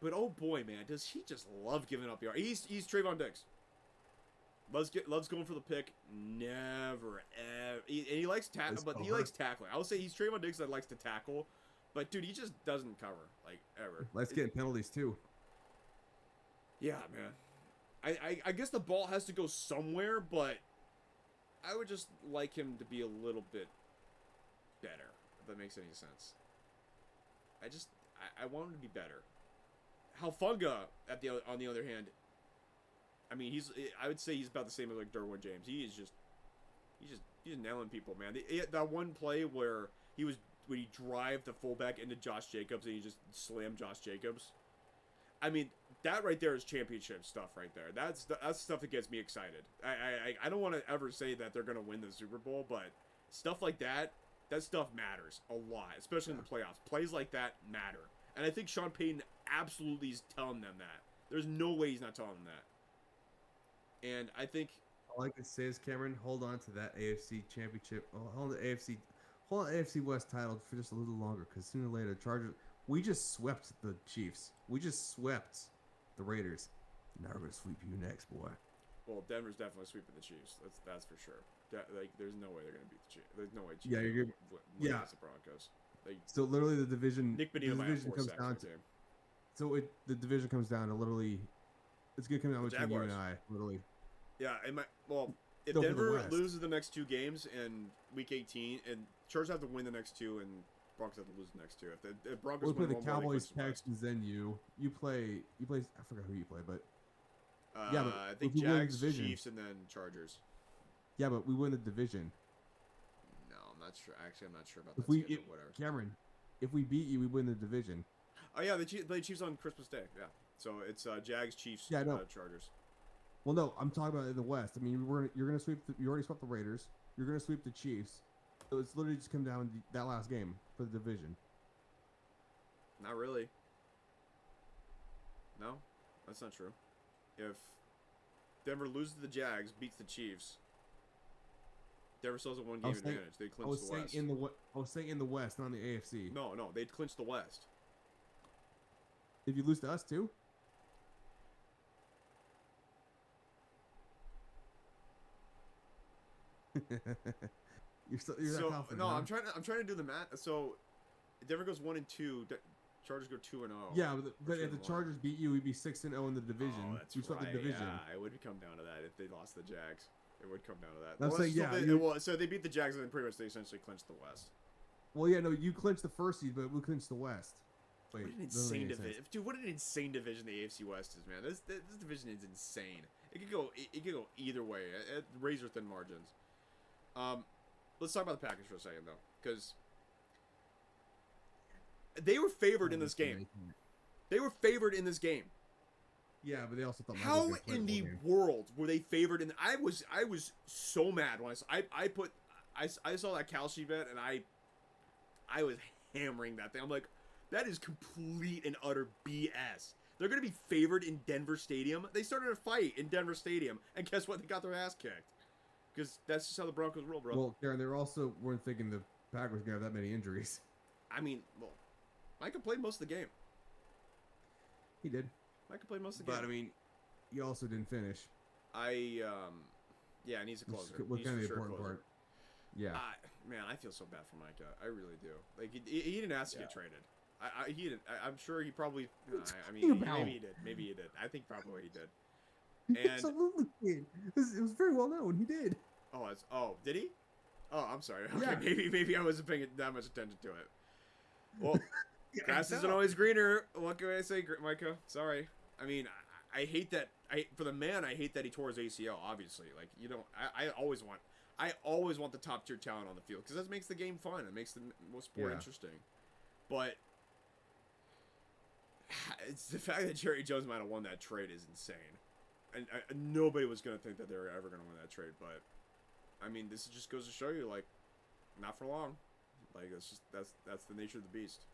Speaker 1: but oh boy, man, does he just love giving up yards? He's Trayvon Diggs. Loves going for the pick. Never ever. He likes he likes tackling. I would say he's Trayvon Diggs that likes to tackle, but dude, he just doesn't cover like ever.
Speaker 2: likes getting penalties too.
Speaker 1: Yeah, man. I guess the ball has to go somewhere, but I would just like him to be a little bit better, if that makes any sense. I want him to be better. Halfunga, on the other hand, I mean, I would say he's about the same as like Derwin James. He's nailing people, man. That one play where when he drive the fullback into Josh Jacobs and he just slammed Josh Jacobs. I mean, that right there is championship stuff right there. That's stuff that gets me excited. I don't want to ever say that they're going to win the Super Bowl, but stuff like that stuff matters a lot, especially in the playoffs. Plays like that matter. And I think Sean Payton absolutely is telling them that. There's no way he's not telling them that. And I think...
Speaker 2: All I can say is, Cameron, hold on to that AFC championship. Hold on the AFC West title for just a little longer, because sooner or later, the Chargers... We just swept the Chiefs. We just swept the Raiders. Now we're going to sweep you next, boy.
Speaker 1: Well, Denver's definitely sweeping the Chiefs. That's for sure. Like, there's no way they're gonna beat the Chiefs. There's no way. Chiefs
Speaker 2: Yeah, you're
Speaker 1: win
Speaker 2: yeah.
Speaker 1: against the Broncos. Like,
Speaker 2: So literally, the division.
Speaker 1: Nick
Speaker 2: The
Speaker 1: Benito might have
Speaker 2: division
Speaker 1: 4
Speaker 2: comes
Speaker 1: sacks
Speaker 2: down
Speaker 1: in
Speaker 2: to.
Speaker 1: the game.
Speaker 2: So the division comes down to literally. It's gonna come down
Speaker 1: The
Speaker 2: between you
Speaker 1: Jaguars.
Speaker 2: and I, literally.
Speaker 1: Yeah, if
Speaker 2: Still for the
Speaker 1: Denver
Speaker 2: West.
Speaker 1: loses the next 2 games in Week 18, and Chargers have to win the next 2, and Broncos have to lose the next 2. If Broncos
Speaker 2: We play
Speaker 1: win
Speaker 2: the
Speaker 1: one more, they
Speaker 2: Cowboys,
Speaker 1: clinch the West.
Speaker 2: Texans, then you. You play. I forgot who you play, but yeah, but
Speaker 1: I think
Speaker 2: if we win the
Speaker 1: Jags,
Speaker 2: division-
Speaker 1: Chiefs, and then Chargers.
Speaker 2: yeah, but we win the division.
Speaker 1: No, I'm not sure. Actually, I'm not sure about
Speaker 2: If
Speaker 1: that
Speaker 2: we,
Speaker 1: schedule. Whatever.
Speaker 2: Cameron, if we beat you, we win the division.
Speaker 1: Oh yeah, they play Chiefs on Christmas Day. Yeah, so it's Jags, Chiefs,
Speaker 2: Yeah, I know.
Speaker 1: Chargers.
Speaker 2: Well, no, I'm talking about in the West. I mean, you're gonna sweep. You already swept the Raiders. You're gonna sweep the Chiefs. So it's literally just come down to that last game for the division.
Speaker 1: Not really. No, that's not true. If Denver loses to the Jags, beats the Chiefs, Denver still has a 1 game
Speaker 2: was saying-
Speaker 1: advantage. They
Speaker 2: I
Speaker 1: clinch
Speaker 2: was
Speaker 1: the
Speaker 2: saying
Speaker 1: West.
Speaker 2: I was saying in the West, not in the AFC.
Speaker 1: No, they'd clinch the West.
Speaker 2: If you lose to us too. you're that
Speaker 1: So
Speaker 2: confident.
Speaker 1: no,
Speaker 2: huh?
Speaker 1: I'm trying to do the math. So Denver goes 1-2. Chargers go 2-0.
Speaker 2: Yeah, but if the
Speaker 1: 2-1.
Speaker 2: Chargers beat you, we'd be 6-0 in the division.
Speaker 1: Oh, that's
Speaker 2: we swept
Speaker 1: right.
Speaker 2: the division.
Speaker 1: Yeah, it would come down to that if they lost the Jags. It would come down to that.
Speaker 2: I'm
Speaker 1: Well,
Speaker 2: saying,
Speaker 1: so
Speaker 2: yeah,
Speaker 1: They,
Speaker 2: you-
Speaker 1: well, so they beat the Jags and then pretty much they essentially clinched the West.
Speaker 2: Well, yeah, no, you clinched the first seed, but we clinched the West. Wait,
Speaker 1: What an
Speaker 2: that doesn't
Speaker 1: insane
Speaker 2: make any
Speaker 1: division,
Speaker 2: sense.
Speaker 1: dude! What an insane division the AFC West is, man. This division is insane. It could go either way at razor thin margins. Let's talk about the Packers for a second though, because they were favored in this game. They were favored in this game.
Speaker 2: Yeah, but they also thought. Michael
Speaker 1: How
Speaker 2: was gonna play
Speaker 1: in
Speaker 2: the
Speaker 1: the
Speaker 2: whole game.
Speaker 1: world were they favored? And I was so mad when I saw that Cal sheet bet and I was hammering that thing. I'm like, that is complete and utter BS. They're gonna be favored in Denver Stadium. They started a fight in Denver Stadium, and guess what? They got their ass kicked. Because that's just how the Broncos roll, bro.
Speaker 2: Well, Karen, they also weren't thinking the Packers were gonna have that many injuries.
Speaker 1: I mean, well, Micah played most of the game.
Speaker 2: He did,
Speaker 1: Micah played most of the
Speaker 2: but I
Speaker 1: game.
Speaker 2: mean, he also didn't finish.
Speaker 1: Yeah, and he's a
Speaker 2: Which
Speaker 1: closer.
Speaker 2: is what
Speaker 1: He's
Speaker 2: kind of
Speaker 1: for
Speaker 2: the
Speaker 1: sure a
Speaker 2: important
Speaker 1: closer.
Speaker 2: part. Yeah,
Speaker 1: Man, I feel so bad for Micah. I really do. Like he didn't ask to get traded. He didn't. I'm sure he probably. I mean,
Speaker 2: about?
Speaker 1: maybe he did. Maybe he did. I think probably he did. And
Speaker 2: absolutely did. It was very well known. He did.
Speaker 1: Did he? Oh, I'm sorry. Okay,
Speaker 2: Yeah.
Speaker 1: maybe I wasn't paying that much attention to it. Well, grass
Speaker 2: I
Speaker 1: isn't
Speaker 2: know.
Speaker 1: always greener. What can I say, Micah? Sorry. I mean, I hate that. For the man, I hate that he tore his ACL. Obviously, like I always want the top tier talent on the field because that makes the game fun. It makes the sport
Speaker 2: Yeah.
Speaker 1: interesting. But it's the fact that Jerry Jones might have won that trade is insane, and nobody was gonna think that they were ever gonna win that trade. But I mean, this just goes to show you, like, not for long. Like that's the nature of the beast.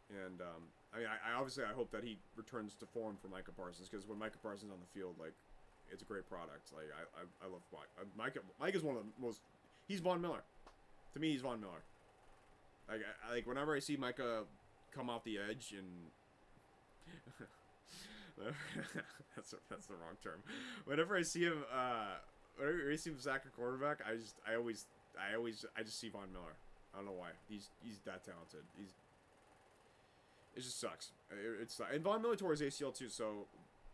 Speaker 1: And I mean, I obviously I hope that he returns to form for Micah Parsons because when Micah Parsons on the field, like, it's a great product. Like I love Micah. Micah's one of the most. He's Von Miller. To me, he's Von Miller. Like whenever I see Micah come off the edge and that's the wrong term. Whenever I see him, whenever I see him sack a quarterback, I just see Von Miller. I don't know why. He's that talented. It just sucks. And Von Miller tore his ACL too, so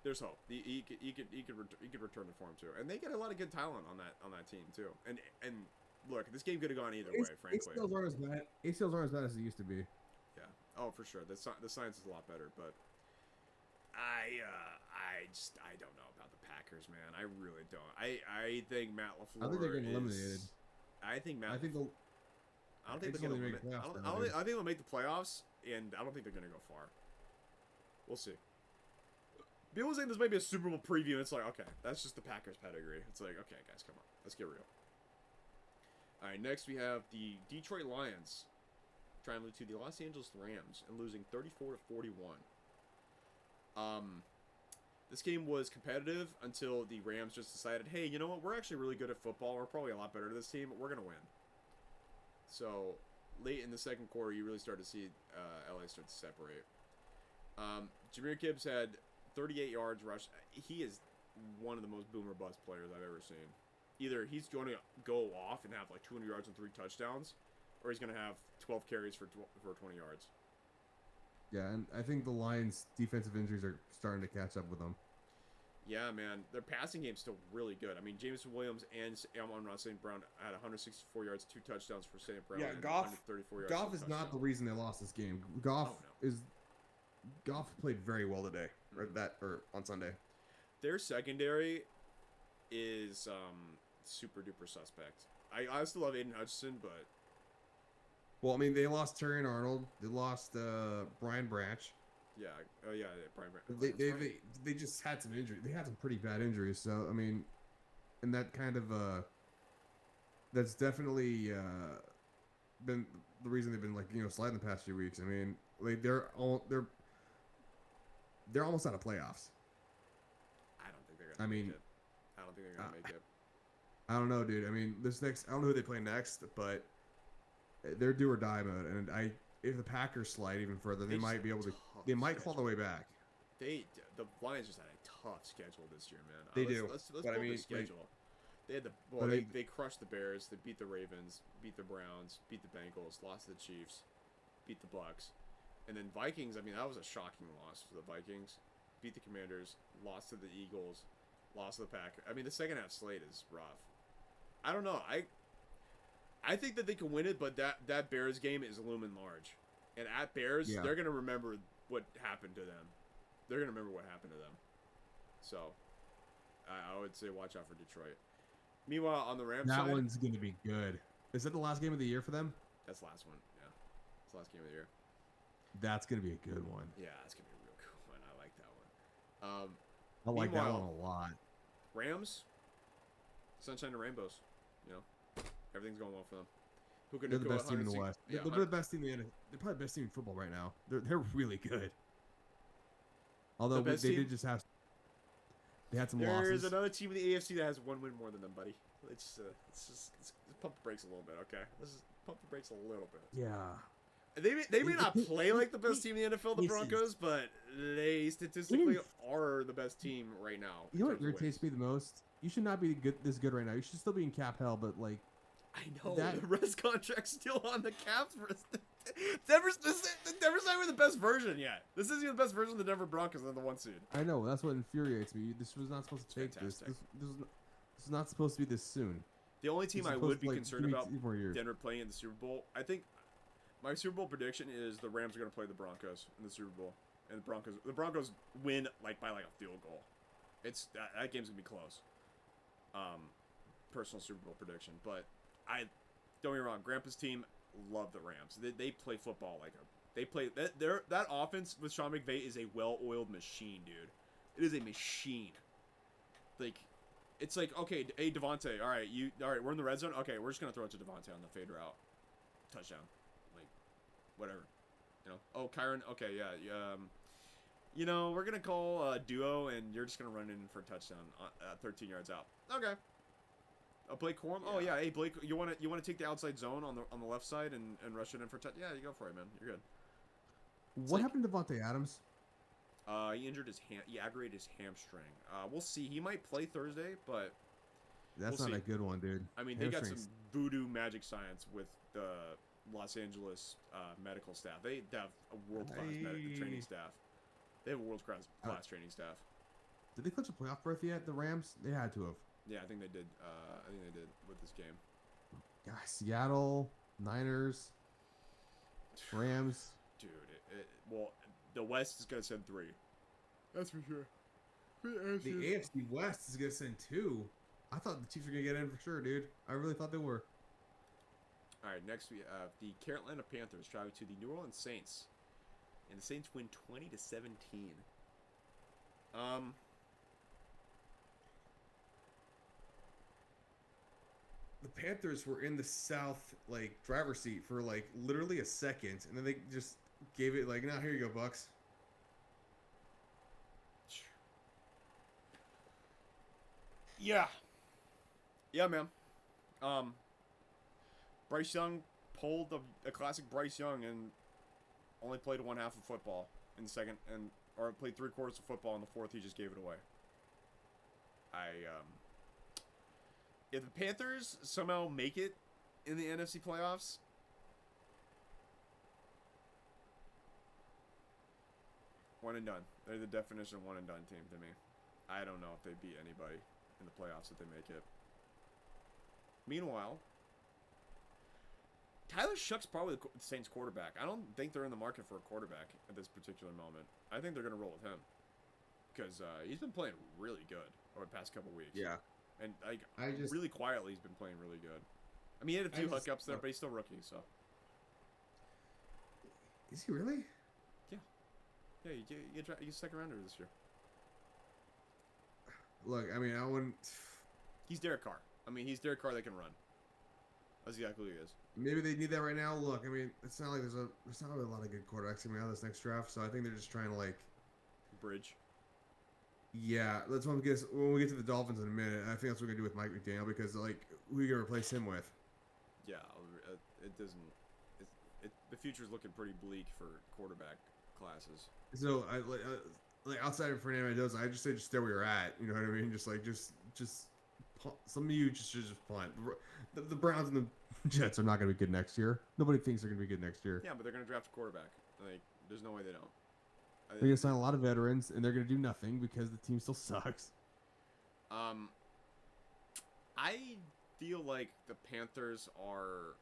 Speaker 1: there's hope. He could return to form too. And they get a lot of good talent on that team too. And look, this game could have gone either way, frankly.
Speaker 2: ACLs aren't as bad. ACLs aren't as bad as they used to be.
Speaker 1: Yeah. Oh, for sure. The science is a lot better, but I don't know about the Packers, man. I really don't. I think Matt LaFleur.
Speaker 2: I think they're getting eliminated.
Speaker 1: I think Matt.
Speaker 2: I think they'll.
Speaker 1: I don't think
Speaker 2: it's
Speaker 1: they're
Speaker 2: only
Speaker 1: going
Speaker 2: make
Speaker 1: to.
Speaker 2: playoffs
Speaker 1: I
Speaker 2: now,
Speaker 1: don't
Speaker 2: dude.
Speaker 1: think they'll make the playoffs, and I don't think they're going to go far. We'll see. People saying this might be a Super Bowl preview, and it's like, okay, that's just the Packers pedigree. It's like, okay, guys, come on, let's get real. All right, next we have the Detroit Lions traveling to the Los Angeles Rams and losing 34-41. This game was competitive until the Rams just decided, hey, you know what? We're actually really good at football. We're probably a lot better than this team. We're going to win. So, late in the second quarter, you really start to see LA start to separate. Jahmyr Gibbs had 38 yards rush. He is one of the most boomer bust players I've ever seen. Either he's going to go off and have like 200 yards and 3 touchdowns, or he's going to have 12 carries for 20 yards.
Speaker 2: Yeah, and I think the Lions' defensive injuries are starting to catch up with them.
Speaker 1: Yeah, man, their passing game's still really good. I mean, Jameson Williams and Amon-Ra St. Brown had 164 yards, 2 touchdowns for St. Brown.
Speaker 2: Yeah,
Speaker 1: and
Speaker 2: Goff.
Speaker 1: 134 yards.
Speaker 2: Goff is not the reason they lost this game. Goff played very well today, or on Sunday.
Speaker 1: Their secondary is super duper suspect. I still love Aiden Hutchinson, but
Speaker 2: Well, I mean, they lost Terry Arnold. They lost Brian Branch.
Speaker 1: yeah, Brian Branch.
Speaker 2: They just had some injury. They had some pretty bad injuries. So I mean, and that kind of that's definitely been the reason they've been sliding the past few weeks. I mean, like they're almost out of playoffs.
Speaker 1: I don't think they're gonna. Make it. I don't think they're gonna make it.
Speaker 2: I don't know, dude. I mean, I don't know who they play next, but they're do or die mode. And if the Packers slide even further, they might be able to. They might claw their way back.
Speaker 1: The Lions just had a tough schedule this year, man.
Speaker 2: They do.
Speaker 1: Let's
Speaker 2: But
Speaker 1: pull
Speaker 2: I mean,
Speaker 1: the schedule. They had they crushed the Bears. They beat the Ravens. Beat the Browns. Beat the Bengals. Lost to the Chiefs. Beat the Bucks. And then Vikings. I mean, that was a shocking loss for the Vikings. Beat the Commanders. Lost to the Eagles. Lost to the Packers. I mean, the second half slate is rough. I don't know. I think that they can win it, but that Bears game is looming large. And at Bears, they're going to remember what happened to them. They're going to remember what happened to them. So, I would say watch out for Detroit. Meanwhile, on the Rams
Speaker 2: that
Speaker 1: side...
Speaker 2: one's going to be good. Is that the last game of the year for them?
Speaker 1: That's the last one, yeah. It's the last game of the year.
Speaker 2: That's going to be a good one.
Speaker 1: Yeah, that's going to be a real cool one. I like that one.
Speaker 2: I like that one a lot.
Speaker 1: Rams, sunshine and rainbows. You know, everything's going well for them. Who can
Speaker 2: They're the
Speaker 1: go
Speaker 2: best team in the
Speaker 1: 160
Speaker 2: West.
Speaker 1: Yeah,
Speaker 2: They're the best team in the They're probably the best team in football right now. They're really good. Although they did just have. They had some losses.
Speaker 1: There's another team in the AFC that has one win more than them, buddy. Let's pump the brakes a little bit, okay? Let's just pump the brakes a little bit.
Speaker 2: Yeah.
Speaker 1: They may not play like the best team in the NFL, the Broncos, but they statistically are the best team right now.
Speaker 2: You know what irritates me the most? You should not be this good right now. You should still be in cap hell, but like.
Speaker 1: I know the rest contract's still on the Caps. Denver's not even the best version yet. This isn't even the best version of the Denver Broncos than the 1 seed.
Speaker 2: I know, that's what infuriates me. This was not supposed to take this. This is not supposed to be this soon.
Speaker 1: The only team I would be concerned about
Speaker 2: years.
Speaker 1: Denver playing in the Super Bowl, I think my Super Bowl prediction is the Rams are going to play the Broncos in the Super Bowl, and the Broncos win by a field goal. That game's gonna be close. Personal Super Bowl prediction, but don't get me wrong, Grandpa's team love the Rams. They play football that offense with Sean McVay is a well-oiled machine, dude. It is a machine. Like, it's like, okay, hey Devontae, all right, we're in the red zone. Okay, we're just gonna throw it to Devontae on the fade route, touchdown, like, whatever, you know. Oh, Kyron, okay, yeah, you know, we're gonna call a duo, and you're just gonna run in for a touchdown, 13 yards out. Okay. Blake Corum? Yeah. Oh yeah, hey Blake, you wanna take the outside zone on the left side and rush it in for touch? Yeah, you go for it, man. You're good.
Speaker 2: What happened to Devontae Adams?
Speaker 1: He injured he aggravated his hamstring. We'll see. He might play Thursday, but
Speaker 2: that's not a good one, dude.
Speaker 1: I mean, they got some voodoo magic science with the Los Angeles medical staff. They have a world class training staff. They have a world class training staff.
Speaker 2: Did they clinch a playoff berth yet? The Rams? They had to have.
Speaker 1: Yeah, I think they did. I think they did with this game.
Speaker 2: Gosh, Seattle, Niners, Rams.
Speaker 1: Dude, well, the West is gonna send 3. That's for sure.
Speaker 2: The AFC West is gonna send 2. I thought the Chiefs were gonna get in for sure, dude. I really thought they were.
Speaker 1: All right, next we have the Carolina Panthers traveling to the New Orleans Saints, and the Saints win 20-17.
Speaker 2: The Panthers were in the South, driver's seat for, literally a second, and then they just gave it, now, here you go, Bucks.
Speaker 1: Yeah. Yeah, man. Bryce Young pulled a classic Bryce Young and only played one half of football in the second, or played 3/4 of football in the fourth. He just gave it away. If the Panthers somehow make it in the NFC playoffs, one and done. They're the definition of one and done team to me. I don't know if they beat anybody in the playoffs if they make it. Meanwhile, Tyler Shuck's probably the Saints quarterback. I don't think they're in the market for a quarterback at this particular moment. I think they're going to roll with him because he's been playing really good over the past couple weeks.
Speaker 2: Yeah.
Speaker 1: And like
Speaker 2: I
Speaker 1: really quietly, he's been playing really good. I mean, he had a few hookups there, but he's still rookie, so.
Speaker 2: Is he really?
Speaker 1: Yeah, you second rounder this year.
Speaker 2: Look, I mean, I wouldn't.
Speaker 1: He's Derek Carr. I mean, he's Derek Carr that can run. That's exactly who he is.
Speaker 2: Maybe they need that right now. Look, I mean, it's not like there's not really a lot of good quarterbacks coming out of this next draft, so I think they're just trying to like
Speaker 1: Bridge.
Speaker 2: Yeah, that's when we get to the Dolphins in a minute. I think that's what we're gonna do with Mike McDaniel because like who are you gonna replace him with?
Speaker 1: Yeah, it doesn't. The future's looking pretty bleak for quarterback classes.
Speaker 2: So I like outside of Fernando Mendoza, I just say just stay where you're at. You know what I mean? Just some of you just punt. The Browns and the Jets are not gonna be good next year. Nobody thinks they're gonna be good next year.
Speaker 1: Yeah, but they're gonna draft a quarterback. Like, there's no way they don't.
Speaker 2: They're gonna sign a lot of veterans, and they're gonna do nothing because the team still sucks.
Speaker 1: I feel like the Panthers are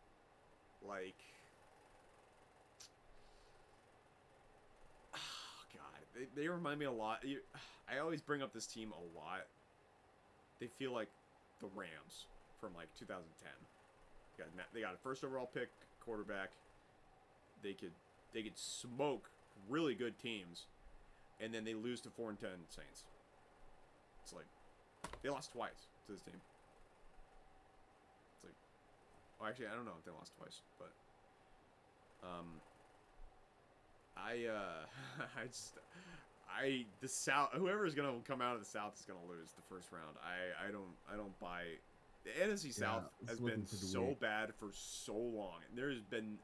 Speaker 1: like. They remind me a lot. I always bring up this team a lot. They feel like the Rams from like 2010. They got a first overall pick quarterback. They could smoke really good teams, and then they lose to 4-10 Saints. It's like they lost twice to this team. It's like, well, actually, I don't know if they lost twice, but the South, whoever's gonna come out of the South is gonna lose the first round. I don't buy. The NFC South has been so bad for so long, and there's been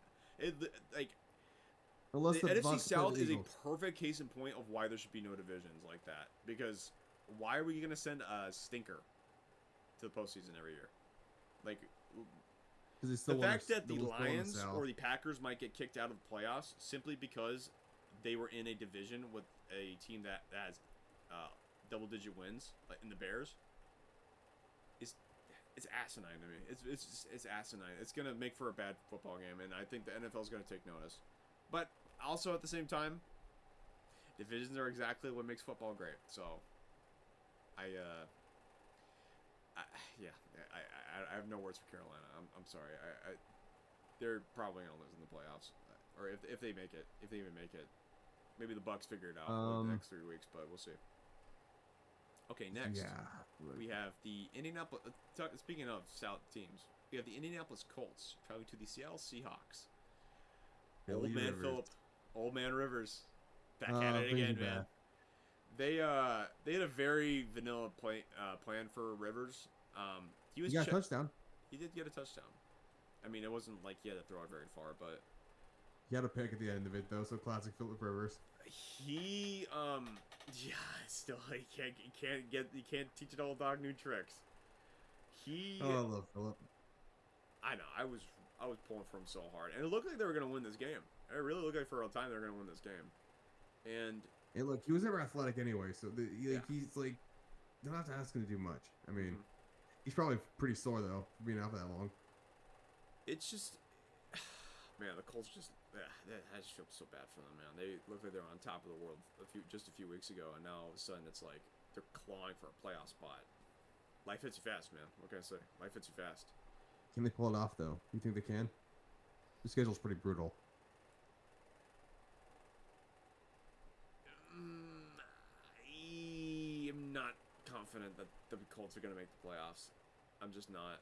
Speaker 2: Unless
Speaker 1: the NFC
Speaker 2: Bucs
Speaker 1: South
Speaker 2: play the
Speaker 1: is a
Speaker 2: Eagles.
Speaker 1: perfect case in point of why there should be no divisions like that. Because why are we gonna send a stinker to the postseason every year? Like,
Speaker 2: 'Cause they still
Speaker 1: the
Speaker 2: wanna
Speaker 1: fact that the
Speaker 2: still go in
Speaker 1: Lions
Speaker 2: South.
Speaker 1: or the Packers might get kicked out of the playoffs simply because they were in a division with a team that has double-digit wins, like in the Bears, it's asinine to me. It's asinine. It's gonna make for a bad football game, and I think the NFL is gonna take notice. But also at the same time, divisions are exactly what makes football great. So, I have no words for Carolina. I'm sorry. They're probably gonna lose in the playoffs, or if they make it, if they even make it. Maybe the Bucks figure it out over the next 3 weeks, but we'll see. Okay, next we have the Indianapolis. Speaking of South teams, we have the Indianapolis Colts traveling to the Seattle Seahawks. Old man Rivers, back at it again, man. They had a very vanilla plan for Rivers. He got
Speaker 2: a touchdown.
Speaker 1: He did get a touchdown. I mean, it wasn't like he had to throw it very far, but
Speaker 2: He had a pick at the end of it though, so classic Philip Rivers.
Speaker 1: he still he can't teach an old dog new tricks.
Speaker 2: Oh, I love Philip.
Speaker 1: I know, I was pulling for him so hard, and it looked like they were gonna win this game. It really looked like for a time they were gonna win this game, and
Speaker 2: Hey, look, he was never athletic anyway, so he's like, they're not asking to do much. I mean, he's probably pretty sore though, for being out that long.
Speaker 1: it's just, man, the Colts just, I just feel so bad for them, man. They look like they were on top of the world just a few weeks ago, and now all of a sudden it's like they're clawing for a playoff spot. Life hits you fast, man. What can I say? Life hits you fast.
Speaker 2: Can they pull it off though? You think they can? The schedule's pretty brutal.
Speaker 1: I am not confident that the Colts are going to make the playoffs. I'm just not.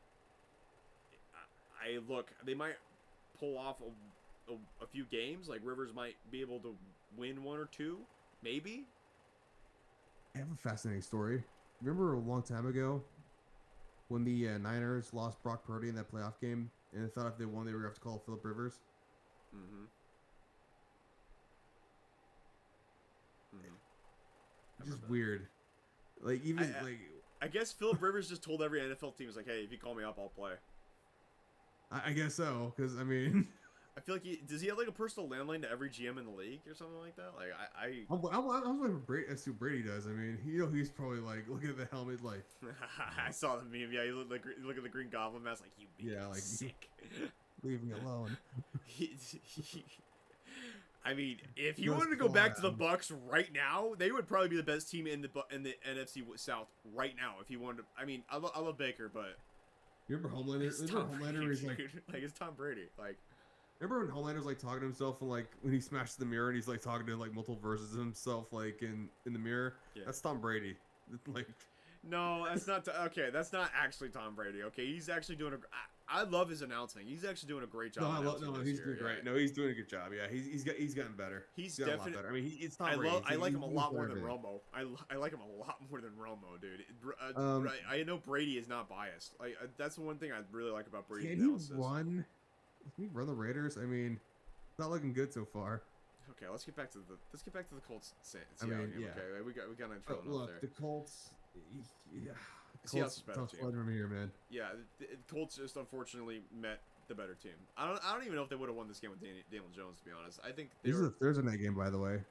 Speaker 1: They might pull off a few games. Like Rivers might be able to win one or two, maybe.
Speaker 2: I have a fascinating story. Remember a long time ago when the Niners lost Brock Purdy in that playoff game, and they thought if they won, they were going to have to call Philip Rivers?
Speaker 1: Mm-hmm.
Speaker 2: It's just weird. Like, even,
Speaker 1: I guess Philip Rivers just told every NFL team, "Is like, hey, if you call me up, I'll play."
Speaker 2: I guess so, because I mean,
Speaker 1: I feel like does he have like a personal landline to every GM in the league or something like that? Like
Speaker 2: I was waiting for Brady. That's who Brady does. I mean, he's probably like looking at the helmet, like,
Speaker 1: I saw the meme. Yeah, you look at the Green Goblin mask, like you be
Speaker 2: Yeah, like,
Speaker 1: sick.
Speaker 2: leave me alone.
Speaker 1: I mean, if he
Speaker 2: Just
Speaker 1: wanted to go back to the
Speaker 2: fly.
Speaker 1: Bucks right now, they would probably be the best team in the NFC South right now. If he wanted to, I mean, I love Baker, but
Speaker 2: You remember Homelander?
Speaker 1: it's
Speaker 2: Remember
Speaker 1: Tom
Speaker 2: Homelander
Speaker 1: Brady,
Speaker 2: was like,
Speaker 1: dude. Like it's Tom Brady. Like
Speaker 2: remember when Homelander was like talking to himself and like when he smashed the mirror and he's like talking to like multiple versions of himself like in the mirror.
Speaker 1: Yeah.
Speaker 2: That's Tom Brady. Like,
Speaker 1: no, that's not okay. That's not actually Tom Brady. Okay, he's actually doing I love his announcing. He's actually doing a great job.
Speaker 2: he's doing great. No, he's doing a good job. Yeah, he's gotten better.
Speaker 1: He's
Speaker 2: gotten a lot
Speaker 1: definitely.
Speaker 2: better. I mean, it's Tom
Speaker 1: I
Speaker 2: Brady.
Speaker 1: love. I like him a
Speaker 2: He's
Speaker 1: lot more
Speaker 2: done
Speaker 1: than
Speaker 2: everything.
Speaker 1: Romo. I like him a lot more than Romo, dude.
Speaker 2: Um,
Speaker 1: I know Brady is not biased. Like that's the one thing I really like about Brady's
Speaker 2: Can he
Speaker 1: analysis.
Speaker 2: run? Can he run the Raiders? I mean, it's not looking good so far.
Speaker 1: Okay, let's get back to the Colts.
Speaker 2: I mean,
Speaker 1: game.
Speaker 2: yeah.
Speaker 1: Okay, we got an
Speaker 2: But
Speaker 1: intro
Speaker 2: look,
Speaker 1: there.
Speaker 2: the Colts. Yeah,
Speaker 1: Seahawks
Speaker 2: Colts
Speaker 1: is better
Speaker 2: tough
Speaker 1: team.
Speaker 2: sled from here, man.
Speaker 1: Yeah, the Colts just unfortunately met the better team. I don't even know if they would have won this game with Daniel Jones. To be honest, I think they
Speaker 2: This is
Speaker 1: were.
Speaker 2: a Thursday night game, by the way.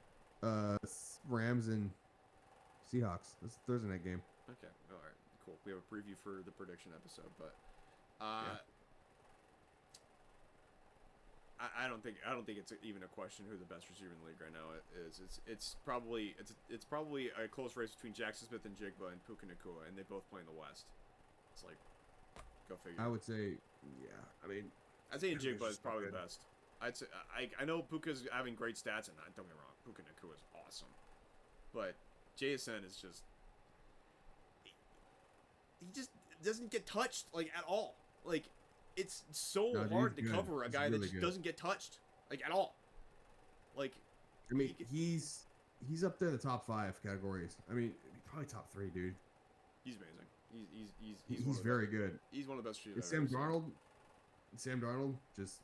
Speaker 2: Rams and Seahawks. This is a Thursday night game.
Speaker 1: Okay, all right, cool. We have a preview for the prediction episode, but I don't think it's even a question who the best receiver in the league right now is. It's probably a close race between Jackson Smith and Jigba and Puka Nacua, and they both play in the West. It's like, go figure.
Speaker 2: I would say, yeah. I mean,
Speaker 1: I'd say
Speaker 2: Puka's
Speaker 1: Jigba is
Speaker 2: just
Speaker 1: probably
Speaker 2: good.
Speaker 1: the best. I'd say I know Puka's having great stats, and don't get me wrong, Puka Nacua is awesome, but JSN is just he just doesn't get touched like at all. Like it's so
Speaker 2: No, dude,
Speaker 1: hard to
Speaker 2: he's good.
Speaker 1: cover a
Speaker 2: He's
Speaker 1: guy that
Speaker 2: really
Speaker 1: just
Speaker 2: good.
Speaker 1: doesn't get touched like at all. Like
Speaker 2: I mean,
Speaker 1: He
Speaker 2: he's up there in the top 5 categories. I mean, probably top 3, dude.
Speaker 1: he's amazing.
Speaker 2: He's
Speaker 1: one of the
Speaker 2: very
Speaker 1: best,
Speaker 2: good.
Speaker 1: He's one of the best
Speaker 2: And
Speaker 1: receivers.
Speaker 2: Sam
Speaker 1: I've ever seen.
Speaker 2: Darnold, just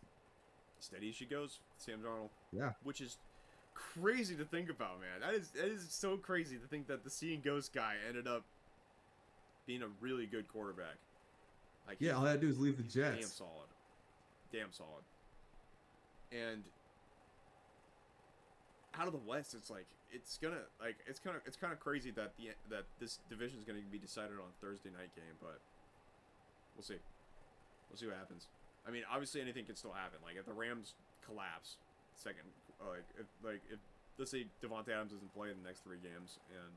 Speaker 1: Steady as she goes, Sam Darnold.
Speaker 2: yeah.
Speaker 1: Which is crazy to think about, man. That is so crazy to think that the Seeing Ghost guy ended up being a really good quarterback. Like
Speaker 2: Yeah, all I had to do is leave the
Speaker 1: he's
Speaker 2: Jets.
Speaker 1: damn solid, damn solid. And out of the West, it's like it's kind of crazy that that this division is gonna be decided on a Thursday night game, but we'll see. We'll see what happens. I mean, obviously anything can still happen. Like if the Rams collapse, if let's say Devontae Adams doesn't play in the next 3 games and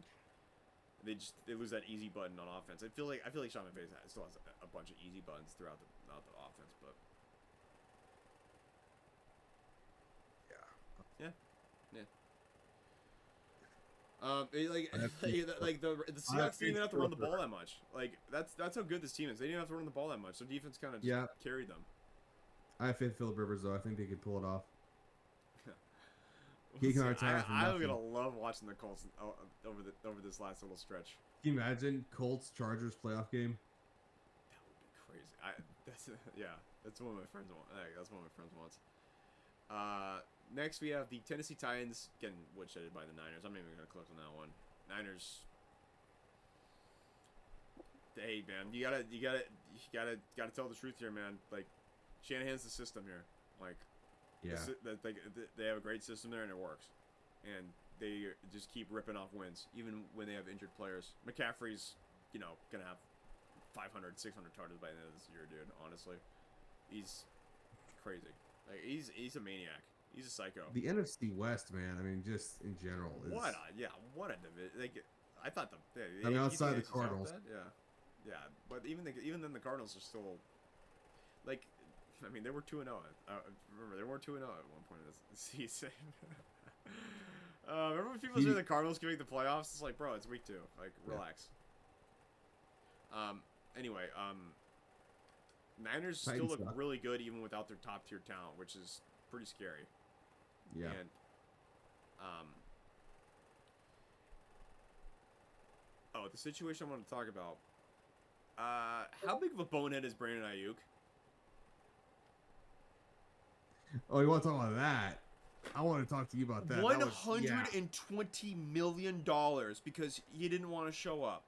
Speaker 1: they lose that easy button on offense. I feel like Sean McVay still has a bunch of easy buttons throughout the offense, but yeah. The Seahawks didn't even have to run the ball that much. Like that's how good this team is. They didn't have to run the ball that much. So defense kind of
Speaker 2: Yeah.
Speaker 1: carried them.
Speaker 2: I have faith in Philip Rivers though. I think they could pull it off.
Speaker 1: We'll
Speaker 2: He can
Speaker 1: see.
Speaker 2: retire from
Speaker 1: I'm
Speaker 2: nothing.
Speaker 1: gonna love watching the Colts over this last little stretch.
Speaker 2: Can you imagine Colts Chargers playoff game?
Speaker 1: That would be crazy. That's one of my friends want. That's one of my friends wants. Next we have the Tennessee Titans getting woodshedded by the Niners. I'm not even gonna click on that one. Niners. Hey man, you gotta tell the truth here, man. Like Shanahan's the system here. Like
Speaker 2: Yeah.
Speaker 1: they have a great system there and it works, and they just keep ripping off wins even when they have injured players. McCaffrey's gonna have 500, 600 targets by the end of this year, dude. Honestly, he's crazy. Like he's a maniac. He's a psycho.
Speaker 2: The NFC West, man. I mean, just in general. Is,
Speaker 1: What a division. Like I thought
Speaker 2: I mean,
Speaker 1: you
Speaker 2: outside
Speaker 1: think
Speaker 2: the
Speaker 1: AFC's out
Speaker 2: Cardinals.
Speaker 1: that? Yeah, but even then the Cardinals are still like. I mean, they were 2-0. Remember, they were 2-0 at one point in this season. Remember when people say the Cardinals can make the playoffs? It's like, bro, it's week 2. Like, relax. Anyway, Niners still
Speaker 2: Titans
Speaker 1: look
Speaker 2: suck.
Speaker 1: really good even without their top tier talent, which is pretty scary.
Speaker 2: Yeah.
Speaker 1: And the situation I want to talk about. How big of a bonehead is Brandon Ayuk?
Speaker 2: Oh, you want to talk about that? I want to talk to you about that. That was- yeah.
Speaker 1: $120 million because he didn't want to show up.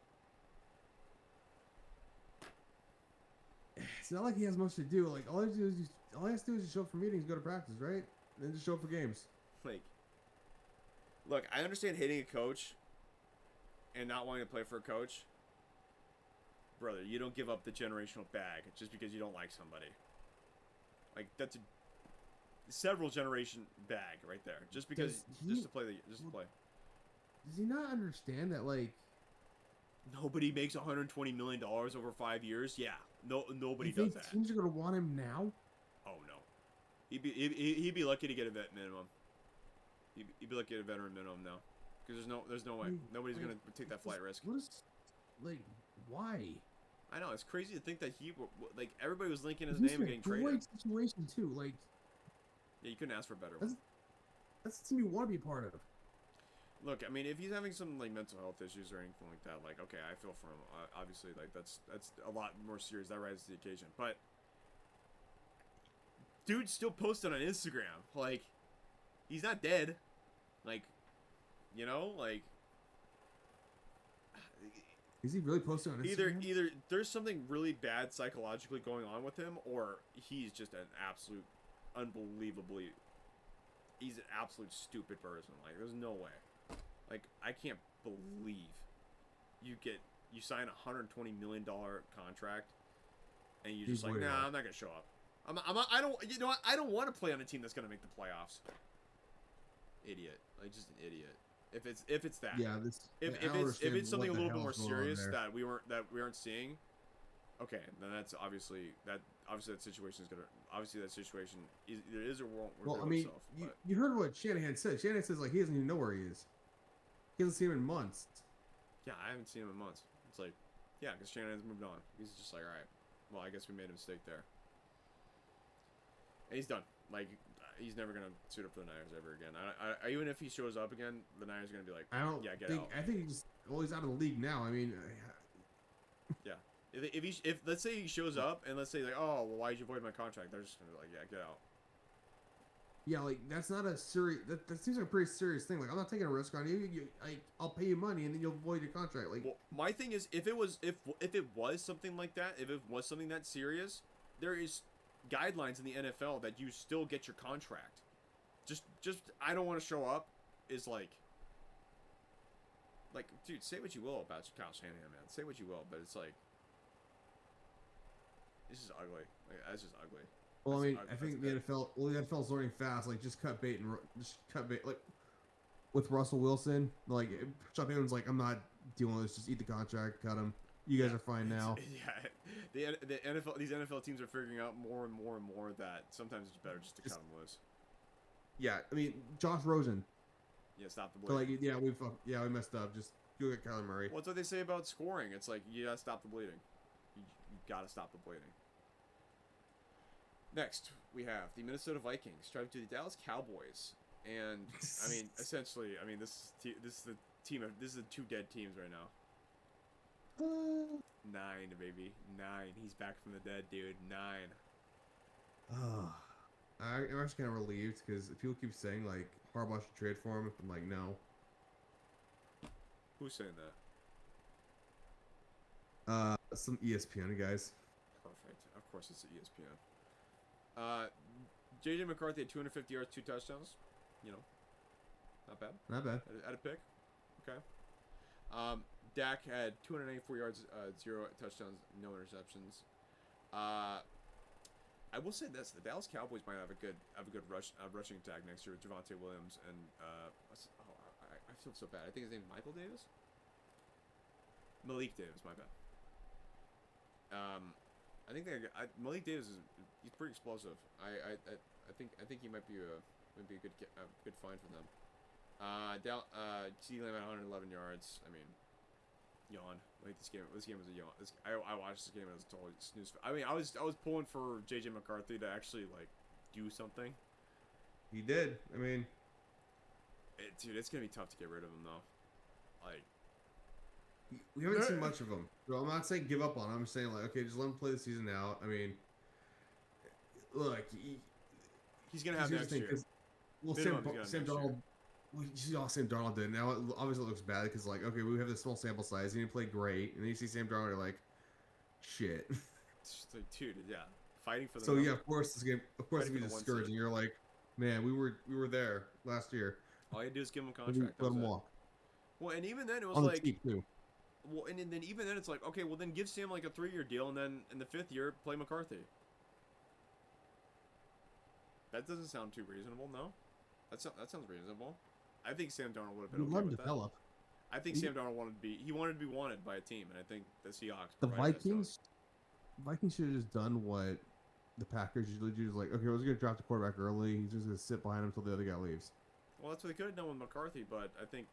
Speaker 2: it's not like he has much to do. Like all he has to do is just show up for meetings, go to practice, right? And then just show up for games.
Speaker 1: Like, look, I understand hating a coach and not wanting to play for a coach. Brother, you don't give up the generational bag just because you don't like somebody. Like, that's a several generation bag right there. Just because, just to play.
Speaker 2: Does he not understand that, like,
Speaker 1: nobody makes $120 million over 5 years? Yeah, nobody
Speaker 2: you
Speaker 1: does
Speaker 2: think
Speaker 1: that.
Speaker 2: teams are gonna want him now?
Speaker 1: Oh no, he'd be lucky to get a vet minimum. He'd be lucky to get a veteran minimum now, because there's no way nobody's gonna take that flight risk.
Speaker 2: What is, like, why?
Speaker 1: I know, it's crazy to think that like everybody was linking his name and getting traded.
Speaker 2: Great situation too. Like,
Speaker 1: yeah, you couldn't ask for a better one.
Speaker 2: That's the team you want to be a part of.
Speaker 1: Look, I mean, if he's having some like mental health issues or anything like that, like, okay, I feel for him. Obviously, like that's a lot more serious. That rises to the occasion. But dude still posted on Instagram. Like, he's not dead. Like, you know, like.
Speaker 2: Is he really posting on Instagram?
Speaker 1: Either there's something really bad psychologically going on with him, or he's just an absolute, unbelievably, he's an absolute stupid person. Like, there's no way. Like, I can't believe you sign a $120 million contract, and you're just like, nah, I'm not gonna show up. I don't, you know what? I don't want to play on a team that's gonna make the playoffs. Idiot, like just an idiot. If it's that,
Speaker 2: yeah,
Speaker 1: if it's something a little bit more serious that we aren't seeing, okay, then that's obviously that situation is gonna that situation either is or won't.
Speaker 2: Well, I mean, you heard what Shanahan said. Shanahan says like he doesn't even know where he is. He hasn't seen him in months.
Speaker 1: Yeah, I haven't seen him in months. It's like, yeah, because Shanahan's moved on. He's just like, all right, well, I guess we made a mistake there, and he's done. Like, he's never gonna suit up for the Niners ever again. I even if he shows up again, the Niners are gonna be like, get out.
Speaker 2: I think he's he's out of the league now. I mean,
Speaker 1: yeah. If let's say he shows up and let's say like, oh, well, why did you void my contract? They're just gonna be like, yeah, get out.
Speaker 2: Yeah, like that's not a serious. That seems like a pretty serious thing. Like, I'm not taking a risk on you. I'll pay you money and then you'll void your contract. Like,
Speaker 1: well, my thing is, if it was something like that, if it was something that serious, there is guidelines in the NFL that you still get your contract. Just I don't want to show up is like, dude, say what you will about Kyle Shanahan, man. Say what you will, but it's like, this is ugly. Like, that's just ugly.
Speaker 2: Well, I mean, I think the NFL's learning fast. Like, just cut bait. Like, with Russell Wilson, like, Sean Payton's like, I'm not dealing with this. Just eat the contract, cut him. You guys are fine now.
Speaker 1: Yeah, the NFL, these NFL teams are figuring out more and more and more that sometimes it's better just to cut them loose.
Speaker 2: Yeah, I mean, Josh Rosen.
Speaker 1: Yeah, stop the bleeding.
Speaker 2: So, like, we messed up. Just go get Kyler Murray.
Speaker 1: Well, that's what they say about scoring. It's like, you gotta stop the bleeding. You gotta stop the bleeding. Next, we have the Minnesota Vikings traveling to the Dallas Cowboys, and I mean, essentially, I mean, this is the two dead teams right now. 9, baby, 9. He's back from the dead, dude. 9.
Speaker 2: I'm actually kind of relieved because people keep saying like Harbaugh should trade for him. I'm like, no.
Speaker 1: Who's saying that?
Speaker 2: Some ESPN guys.
Speaker 1: Perfect. Of course, it's ESPN. JJ McCarthy had 250 yards, 2 touchdowns. You know, not bad.
Speaker 2: Not bad.
Speaker 1: At a pick. Okay. Dak had 294 yards, 0 touchdowns, no interceptions. I will say this: the Dallas Cowboys might have a good rushing attack next year with Javonte Williams and I feel so bad. I think his name is Michael Davis. Malik Davis, my bad. I think Malik Davis he's pretty explosive. I think he might be a good find for them. CeeDee Lamb at 111 yards. I mean, yawn. Like this game was a yawn. I watched this game and it was totally snooze. I mean, I was pulling for JJ McCarthy to actually like do something.
Speaker 2: He did. I mean,
Speaker 1: dude, it's gonna be tough to get rid of him though. Like,
Speaker 2: we haven't seen much of him. So I'm not saying give up on him. I'm saying like, okay, just let him play the season out. I mean, look,
Speaker 1: he's gonna have next year.
Speaker 2: Well, Sam Darnold. You see all Sam Darnold did. Now, obviously, it looks bad because, like, okay, we have this small sample size, and he played great, and then you see Sam Darnold, you're like, shit.
Speaker 1: Just like, dude, yeah, fighting for the.
Speaker 2: So
Speaker 1: number.
Speaker 2: yeah, of course this game, of course,
Speaker 1: Fighting
Speaker 2: it'd be
Speaker 1: for the one
Speaker 2: discouraging.
Speaker 1: seed.
Speaker 2: You're like, man, we were there last year.
Speaker 1: All you do is give him a
Speaker 2: Let, me,
Speaker 1: contract. That
Speaker 2: let
Speaker 1: was
Speaker 2: him
Speaker 1: it.
Speaker 2: walk
Speaker 1: Well, and even then it was
Speaker 2: on the
Speaker 1: like,
Speaker 2: cheap too.
Speaker 1: well, and then even then it's like, okay, well then give Sam like a 3-year deal, and then in the 5th year play McCarthy. That doesn't sound too reasonable, no? That sounds reasonable. I think Sam Darnold would have been
Speaker 2: You
Speaker 1: okay
Speaker 2: let him
Speaker 1: with that.
Speaker 2: develop.
Speaker 1: I think
Speaker 2: You-
Speaker 1: Sam Darnold wanted to be wanted by a team, and I think the Seahawks.
Speaker 2: The
Speaker 1: provided that to him.
Speaker 2: Vikings should have just done what the Packers usually do. Is like, okay, we're gonna draft the quarterback early. He's just gonna sit behind him until the other guy leaves.
Speaker 1: Well, that's what they could have done with McCarthy, but I think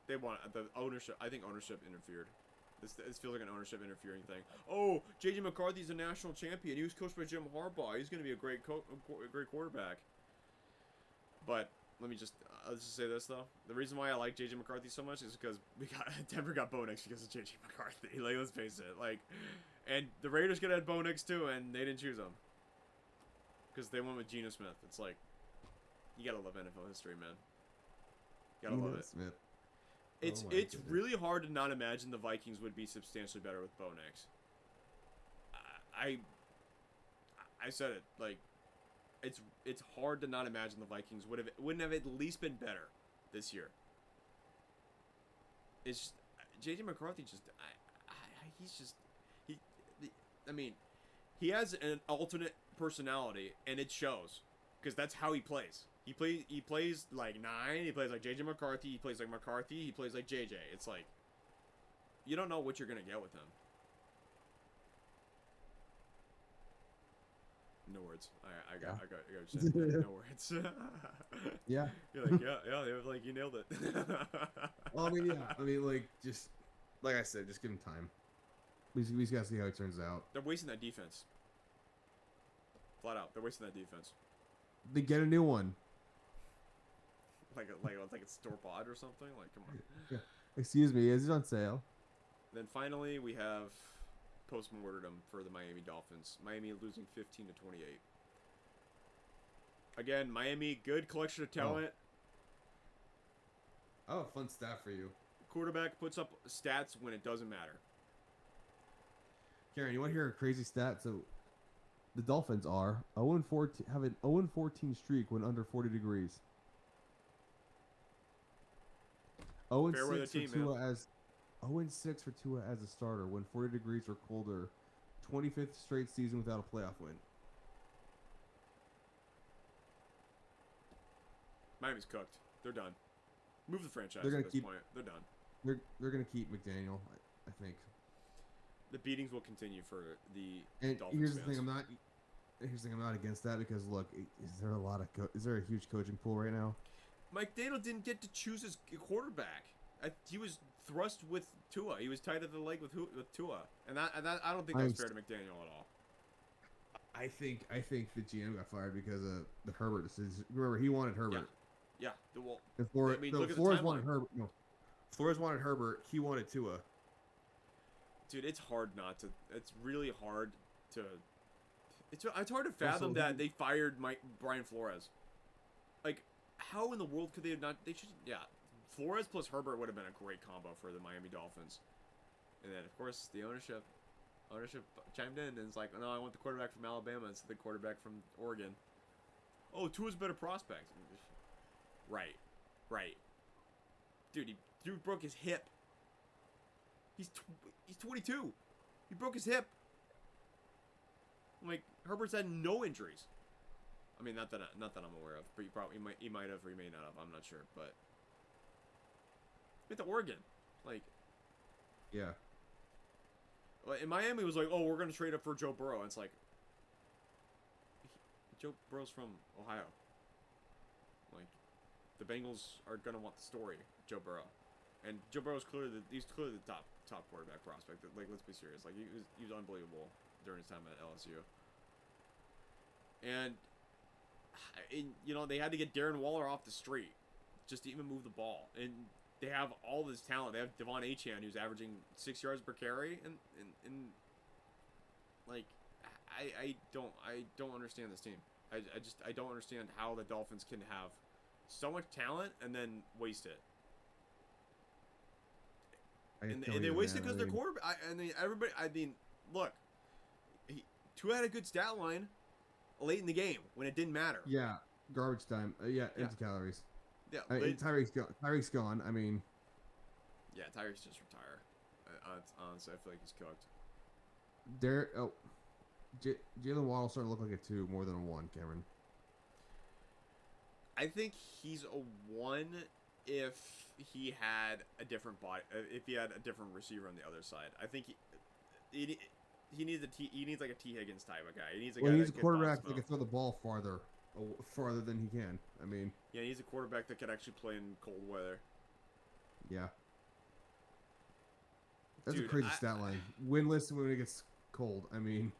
Speaker 1: they want the ownership. I think ownership interfered. This feels like an ownership interfering thing. Oh, JJ McCarthy's a national champion. He was coached by Jim Harbaugh. He's going to be a great quarterback. But I'll just say this though. The reason why I like JJ McCarthy so much is because Denver got Bo Nix because of JJ McCarthy. Like, let's face it. Like, and the Raiders could have had Bo Nix too, and they didn't choose him because they went with Geno Smith. It's like, you gotta love NFL history, man. You gotta love it.
Speaker 2: Smith.
Speaker 1: It's
Speaker 2: Oh my
Speaker 1: it's
Speaker 2: goodness.
Speaker 1: really hard to not imagine the Vikings would be substantially better with Bo Nix. I said it, like, it's hard to not imagine the Vikings wouldn't have at least been better this year. It's just, JJ McCarthy just he's just I mean, he has an alternate personality, and it shows because that's how he plays. He plays like 9. He plays like JJ McCarthy. He plays like McCarthy. He plays like JJ. It's like, you don't know what you're gonna get with him. No words. I got no words.
Speaker 2: Yeah.
Speaker 1: You're like, yeah. They were like, you nailed it.
Speaker 2: Well, I mean, yeah. I mean, like, just like I said, just give him time. We just gotta see how it turns out.
Speaker 1: They're wasting that defense. Flat out, they're wasting that defense.
Speaker 2: They get a new one.
Speaker 1: Like it's store bought or something. Like, come on.
Speaker 2: Excuse me, is it on sale?
Speaker 1: Then finally, we have post-mortem for the Miami Dolphins. Miami losing 15-28. Again, Miami, good collection of talent.
Speaker 2: Oh, a fun stat for you.
Speaker 1: Quarterback puts up stats when it doesn't matter.
Speaker 2: Karen, you want to hear a crazy stat? So, the Dolphins are 0-14, have an 0-14 streak when under 40 degrees. 0-6
Speaker 1: Fair weather
Speaker 2: for
Speaker 1: team,
Speaker 2: Tua as 0-6 for Tua as a starter when 40 degrees or colder. 25th straight season without a playoff win.
Speaker 1: Miami's cooked. They're done. Move the franchise
Speaker 2: They're gonna
Speaker 1: at this
Speaker 2: keep-
Speaker 1: point. They're done.
Speaker 2: They're gonna keep McDaniel, I think.
Speaker 1: The beatings will continue for the
Speaker 2: And
Speaker 1: Dolphins
Speaker 2: here's the
Speaker 1: fans.
Speaker 2: thing, I'm not against that because look, is there a huge coaching pool right now?
Speaker 1: Mike Daniel didn't get to choose his quarterback. He was thrust with Tua. He was tied at the leg with Tua, and that I don't think that's fair to McDaniel at all.
Speaker 2: I think the GM got fired because of the Herbert decision. Remember, he wanted Herbert.
Speaker 1: Yeah. Well,
Speaker 2: And Flores,
Speaker 1: I mean,
Speaker 2: no,
Speaker 1: look at the
Speaker 2: Flores
Speaker 1: timeline.
Speaker 2: wanted Herbert. No, Flores wanted Herbert. He wanted Tua.
Speaker 1: dude, it's hard not to. It's really hard to. It's hard to fathom
Speaker 2: Also,
Speaker 1: that they fired Brian Flores. Like, how in the world could they have not? They should. Yeah, Flores plus Herbert would have been a great combo for the Miami Dolphins. And then, of course, the ownership chimed in and it's like, no, I want the quarterback from Alabama instead of the quarterback from Oregon. Oh, Tua's a better prospect. Right. Dude, dude broke his hip. He's 22. He broke his hip. I'm like, Herbert's had no injuries. I mean, not that I'm aware of, but he might have or he may not have. I'm not sure, but with the Oregon, like,
Speaker 2: Yeah.
Speaker 1: in Miami, it was like, oh, we're gonna trade up for Joe Burrow. And it's like, Joe Burrow's from Ohio. Like, the Bengals are gonna want the story, Joe Burrow, and Joe Burrow's clearly the top quarterback prospect. Like, let's be serious. Like, he was unbelievable during his time at LSU. And they had to get Darren Waller off the street just to even move the ball. And they have all this talent. They have Devon Achane, who's averaging 6 yards per carry, and like, I don't understand this team. I don't understand how the Dolphins can have so much talent and then waste it. And they waste it because their quarterback. Look, Tua had a good stat line late in the game when it didn't matter.
Speaker 2: Yeah, garbage time. Yeah,
Speaker 1: Yeah.
Speaker 2: empty calories.
Speaker 1: Yeah,
Speaker 2: Tyreek's gone. Tyreek's gone. I mean,
Speaker 1: yeah, Tyreek's just retire. Honestly, I feel like he's cooked.
Speaker 2: Jalen Waddle's starting to look like a 2 more than a 1, Cameron.
Speaker 1: I think he's a 1 if he had a different body, if he had a different receiver on the other side. I think he needs like a T Higgins type of guy. He needs a guy
Speaker 2: He needs a
Speaker 1: that
Speaker 2: quarterback that
Speaker 1: can
Speaker 2: can throw the ball farther than he can. I mean,
Speaker 1: Yeah, he needs a quarterback that can actually play in cold weather.
Speaker 2: yeah. That's
Speaker 1: Dude,
Speaker 2: a crazy stat line. Winless when it gets cold. I mean,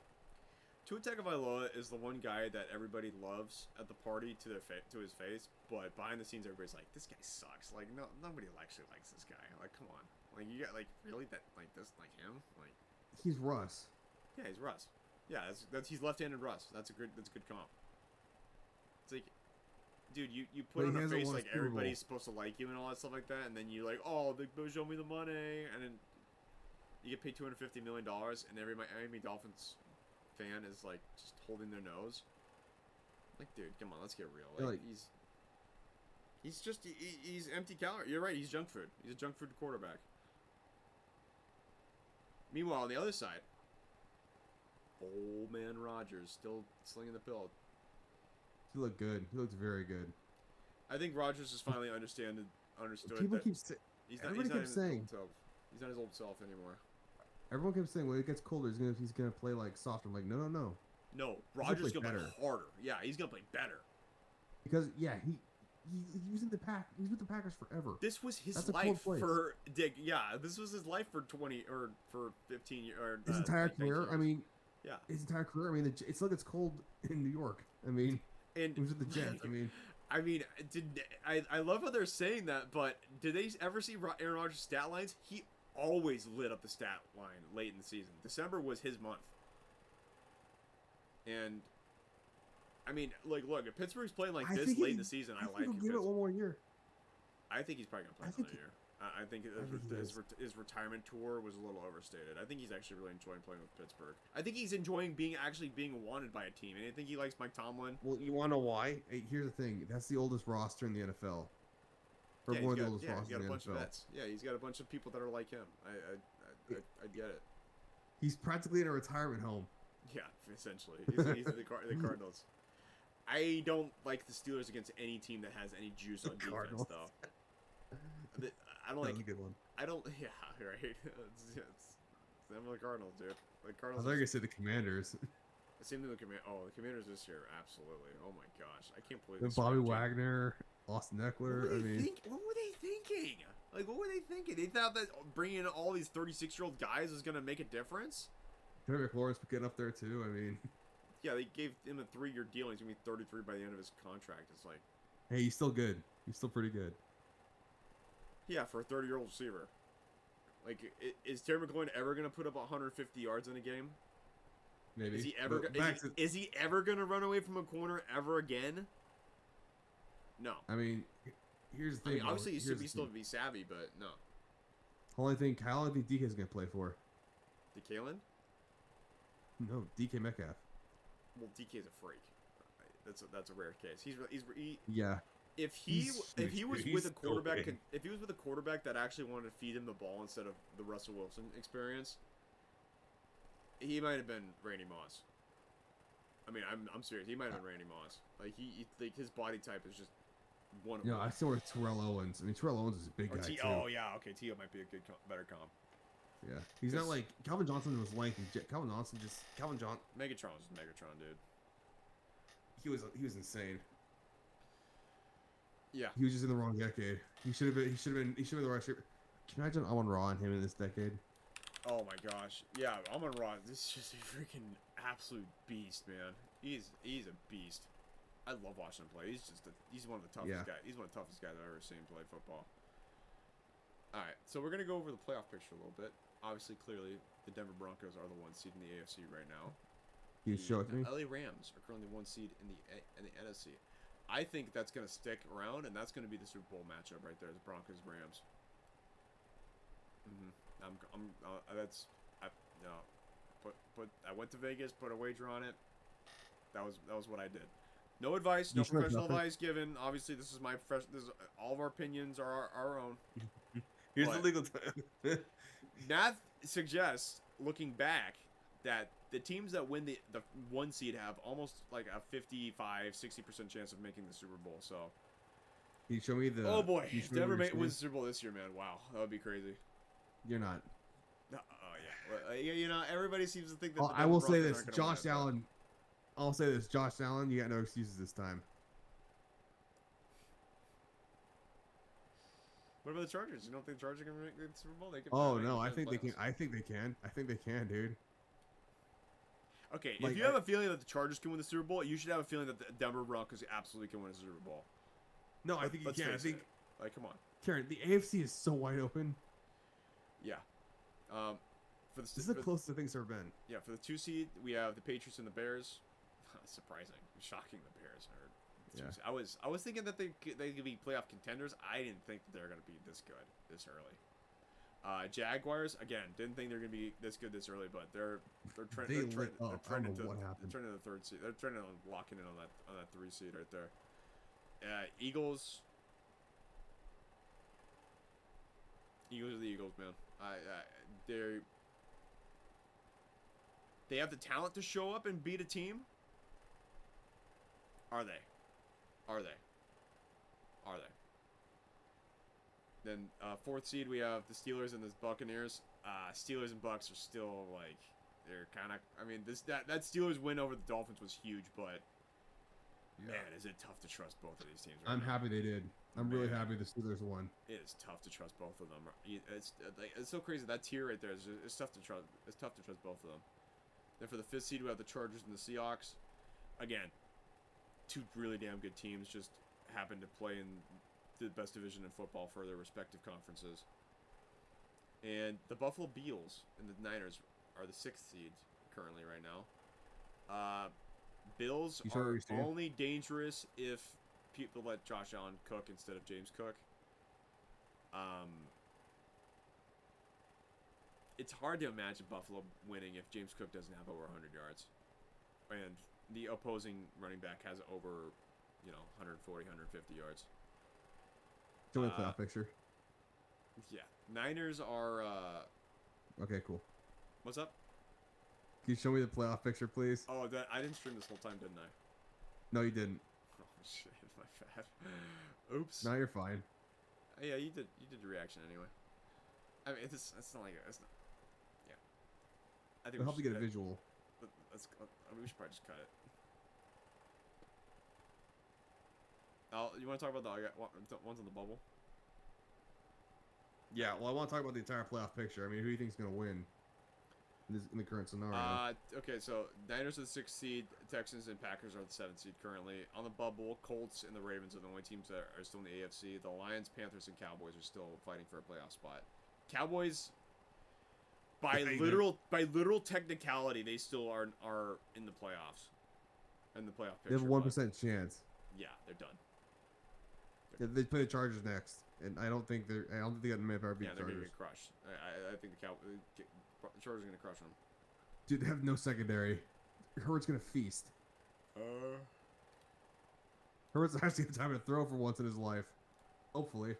Speaker 1: Tua Tagovailoa is the one guy that everybody loves at the party to his face, but behind the scenes, everybody's like, "This guy sucks." Like, nobody actually likes this guy. Like, come on. Like, you got really that like him? Like,
Speaker 2: he's Russ.
Speaker 1: yeah, he's Russ. Yeah, that's he's left-handed Russ. That's a good comp. It's like, dude, you put
Speaker 2: But
Speaker 1: on
Speaker 2: he
Speaker 1: a
Speaker 2: hasn't
Speaker 1: face
Speaker 2: won a
Speaker 1: like
Speaker 2: Super Bowl.
Speaker 1: everybody's supposed to like you and all that stuff like that, and then you like, oh, they show me the money, and then you get paid $250 million, and every Miami Dolphins fan is like just holding their nose. Like, dude, come on, let's get real. Like, he's empty calorie. You're right. He's junk food. He's a junk food quarterback. Meanwhile, on the other side, old man Rodgers still slinging the pill.
Speaker 2: He looked good. He looks very good.
Speaker 1: I think Rodgers has finally understood
Speaker 2: People
Speaker 1: that
Speaker 2: keep
Speaker 1: he's
Speaker 2: everybody
Speaker 1: not
Speaker 2: kept saying.
Speaker 1: he's not his old self anymore.
Speaker 2: Everyone kept saying when it gets colder, he's gonna play like softer. I'm like, no.
Speaker 1: No,
Speaker 2: gonna
Speaker 1: Rodgers
Speaker 2: play
Speaker 1: gonna play
Speaker 2: better.
Speaker 1: harder. Yeah, he's gonna play better.
Speaker 2: Because yeah, he was in the pack. He was with the Packers forever.
Speaker 1: This was his
Speaker 2: That's a
Speaker 1: life
Speaker 2: cold place.
Speaker 1: for Dick. Yeah, this was his life for 20 or for 15 years. Or,
Speaker 2: His entire
Speaker 1: like 19
Speaker 2: career. I
Speaker 1: years.
Speaker 2: mean,
Speaker 1: yeah.
Speaker 2: his entire career. I mean, it's like it's cold in New York. I mean,
Speaker 1: And
Speaker 2: he was with the Jets. I mean,
Speaker 1: I love how they're saying that, but did they ever see Aaron Rodgers' stat lines? He always lit up the stat line late in the season. December was his month. And I mean, like, look, if Pittsburgh's playing like this late in the season, I like
Speaker 2: he'll give it one more year.
Speaker 1: I think he's probably gonna play
Speaker 2: I think
Speaker 1: another year. I think
Speaker 2: he
Speaker 1: his retirement tour was a little overstated. I think he's actually really enjoying playing with Pittsburgh. I think he's enjoying being wanted by a team, and I think he likes Mike Tomlin.
Speaker 3: Well, you want to know why?
Speaker 2: Hey, here's the thing. That's the oldest roster in the NFL. Or
Speaker 1: Yeah,
Speaker 2: one of
Speaker 1: he's
Speaker 2: the oldest
Speaker 1: got
Speaker 2: rosters
Speaker 1: a
Speaker 2: in the
Speaker 1: bunch of
Speaker 2: NFL.
Speaker 1: vets. Yeah, he's got a bunch of people that are like him. I get it.
Speaker 2: He's practically in a retirement home.
Speaker 1: Yeah, essentially. He's the Cardinals. I don't like the Steelers against any team that has any juice on defense,
Speaker 2: Cardinals.
Speaker 1: though. I don't
Speaker 2: That
Speaker 1: like.
Speaker 2: was a good one.
Speaker 1: I don't. Yeah, right. It's them the Cardinals, dude. The
Speaker 2: I
Speaker 1: Cardinals.
Speaker 2: thought you were gonna say the Commanders.
Speaker 1: Same thing with the Commanders this year. Absolutely. Oh my gosh, I can't believe
Speaker 2: Then
Speaker 1: this.
Speaker 2: Bobby
Speaker 1: Jake-
Speaker 2: Wagner, Austin Eckler.
Speaker 1: What were they thinking? Like, what were they thinking? They thought that bringing in all these 36-year-old guys was gonna make a difference.
Speaker 2: Terry McLaurin's getting up there too. I mean,
Speaker 1: Yeah, they gave him a 3-year deal. And he's gonna be 33 by the end of his contract. It's like,
Speaker 2: hey, he's still good. He's still pretty good.
Speaker 1: yeah, for a 30-year-old receiver. Like, is Terry McLaurin ever gonna put up 150 yards in a game?
Speaker 2: Maybe.
Speaker 1: Is he ever?
Speaker 2: But
Speaker 1: Is he ever gonna run away from a corner ever again? No.
Speaker 2: I mean, here's the
Speaker 1: I
Speaker 2: thing.
Speaker 1: mean, obviously,
Speaker 2: Here's
Speaker 1: he
Speaker 2: the
Speaker 1: still
Speaker 2: thing.
Speaker 1: be savvy, but no.
Speaker 2: Only thing Kyle, I think DK is gonna play for.
Speaker 1: DK?
Speaker 2: No, DK Metcalf.
Speaker 1: Well, DK is a freak. That's a rare case. He
Speaker 2: Yeah.
Speaker 1: if he was
Speaker 3: he's
Speaker 1: with a
Speaker 3: so
Speaker 1: quarterback
Speaker 3: big.
Speaker 1: if he was with a quarterback that actually wanted to feed him the ball instead of the Russell Wilson experience, he might have been Randy Moss. I mean, I'm serious. He might have been Randy Moss. Like like his body type is just one of
Speaker 2: No,
Speaker 1: one.
Speaker 2: I still with Terrell Owens. I mean, Terrell Owens is a big
Speaker 1: Or
Speaker 2: guy too.
Speaker 1: Oh yeah, okay. T.O. might be a good better comp.
Speaker 2: Yeah, he's not like Calvin Johnson was lengthy. Calvin Johnson
Speaker 1: Megatron was just Megatron, dude.
Speaker 2: he was insane.
Speaker 1: Yeah.
Speaker 2: He was just in the wrong decade. He should have been the right shape. Can you imagine Amon Ra and him in this decade?
Speaker 1: Oh my gosh. Yeah, Amon Ra, this is just a freaking absolute beast, man. He's a beast. I love watching him play. He's one of the toughest
Speaker 2: Yeah.
Speaker 1: guys. He's one of the toughest guys I've ever seen play football. All right, so we're gonna go over the playoff picture a little bit. Obviously, clearly, the Denver Broncos are the 1 seed in the AFC right now.
Speaker 2: Can you show it to me?
Speaker 1: The LA Rams are currently 1 seed in the NFC. I think that's gonna stick around, and that's gonna be the Super Bowl matchup right there. Is Broncos Rams. No. I went to Vegas, put a wager on it. That was what I did. No advice, no
Speaker 2: You sure it's
Speaker 1: professional
Speaker 2: nothing?
Speaker 1: advice given. Obviously, this is my all of our opinions are our own.
Speaker 3: Here's
Speaker 1: What?
Speaker 3: the legal time.
Speaker 1: Math suggests, looking back, that the teams that win the 1 seed have almost like a 55-60% chance of making the Super Bowl. So,
Speaker 2: Can you show me the?
Speaker 1: oh boy,
Speaker 2: can you
Speaker 1: if
Speaker 2: show me
Speaker 1: Denver
Speaker 2: what you're
Speaker 1: wins the
Speaker 2: seeing?
Speaker 1: Super Bowl this year, man, wow, that would be crazy.
Speaker 2: You're not.
Speaker 1: Oh yeah, well, you know, everybody seems to think that.
Speaker 2: Oh,
Speaker 1: the
Speaker 2: I
Speaker 1: Denver
Speaker 2: will say
Speaker 1: Broncos
Speaker 2: this,
Speaker 1: aren't gonna win
Speaker 2: Josh
Speaker 1: it, but-
Speaker 2: Allen. I'll say this, Josh Allen. You got no excuses this time.
Speaker 1: What about the Chargers? You don't think the Chargers are gonna make the Super Bowl? They could
Speaker 2: Oh
Speaker 1: make
Speaker 2: no,
Speaker 1: it
Speaker 2: I
Speaker 1: to the
Speaker 2: think they can.
Speaker 1: playoffs.
Speaker 2: I think they can. I think they can, dude.
Speaker 1: Okay,
Speaker 2: Like,
Speaker 1: if you have a feeling that the Chargers can win the Super Bowl, you should have a feeling that the Denver Broncos absolutely can win a Super Bowl.
Speaker 2: No, I think you
Speaker 1: Let's
Speaker 2: can. I
Speaker 1: face
Speaker 2: think,
Speaker 1: it. Like, come on.
Speaker 2: Karen, the AFC is so wide open.
Speaker 1: Yeah. For the
Speaker 2: This is the
Speaker 1: for-
Speaker 2: closest things ever been.
Speaker 1: Yeah, for the 2 seed, we have the Patriots and the Bears. Surprising, shocking. The Bears are.
Speaker 2: Yeah.
Speaker 1: I was thinking that they could be playoff contenders. I didn't think that they're going to be this good this early. Jaguars again didn't think they're going to be this good this early, but they're
Speaker 2: They
Speaker 1: they're
Speaker 2: lit up. I don't
Speaker 1: trending
Speaker 2: know
Speaker 1: to
Speaker 2: what happened.
Speaker 1: they're trending to the 3rd seed. They're trending on locking in on that 3 seed right there. Eagles. Eagles are the Eagles, man. They have the talent to show up and beat a team. Are they? Are they? Are they? Then 4th seed we have the Steelers and the Buccaneers. Steelers and Bucks are still like they're kind of. I mean, that Steelers win over the Dolphins was huge, but man, is it tough to trust both of these teams. Right
Speaker 2: I'm
Speaker 1: now.
Speaker 2: happy they did. I'm really
Speaker 1: Man.
Speaker 2: happy the Steelers won.
Speaker 1: It is tough to trust both of them. It's so crazy that tier right there. It's tough to trust. It's tough to trust both of them. Then for the 5th seed we have the Chargers and the Seahawks. Again, 2 really damn good teams just happen to play in the best division in football for their respective conferences. And the Buffalo Bills and the Niners are the 6th seeds currently right now. Bills
Speaker 2: You sure
Speaker 1: are
Speaker 2: you're seeing?
Speaker 1: only dangerous if people let Josh Allen cook instead of James Cook. It's hard to imagine Buffalo winning if James Cook doesn't have over 100 yards. And the opposing running back has over, 140, 150 yards.
Speaker 2: Show me the playoff picture.
Speaker 1: Yeah. Niners are,
Speaker 2: Okay, cool.
Speaker 1: what's up?
Speaker 2: Can you show me the playoff picture, please?
Speaker 1: Oh, I didn't stream this whole time, didn't I?
Speaker 2: No, you didn't.
Speaker 1: Oh, shit, my bad. Oops.
Speaker 2: No, you're fine.
Speaker 1: Yeah, you did your reaction anyway. I mean, it's not like, it's not, yeah. I think
Speaker 2: It'll help you get a visual.
Speaker 1: we should probably just cut it. You want to talk about the ones on the bubble?
Speaker 2: Yeah, well, I want to talk about the entire playoff picture. I mean, who do you think is going to win in the current scenario?
Speaker 1: Okay, so Niners are the 6th seed, Texans and Packers are the 7th seed currently. On the bubble, Colts and the Ravens are the only teams that are still in the AFC. The Lions, Panthers, and Cowboys are still fighting for a playoff spot. Cowboys, by literal technicality, they still are in the playoffs. In the playoff
Speaker 2: They
Speaker 1: picture.
Speaker 2: have a 1% chance.
Speaker 1: Yeah, they're done.
Speaker 2: They play the Chargers next, and I don't think they got the ever beat
Speaker 1: Yeah, they're
Speaker 2: Chargers.
Speaker 1: gonna get crushed. I think the Chargers are gonna crush them.
Speaker 2: Dude, they have no secondary. Herbert's gonna feast. Herbert's actually the time to throw for once in his life. Hopefully.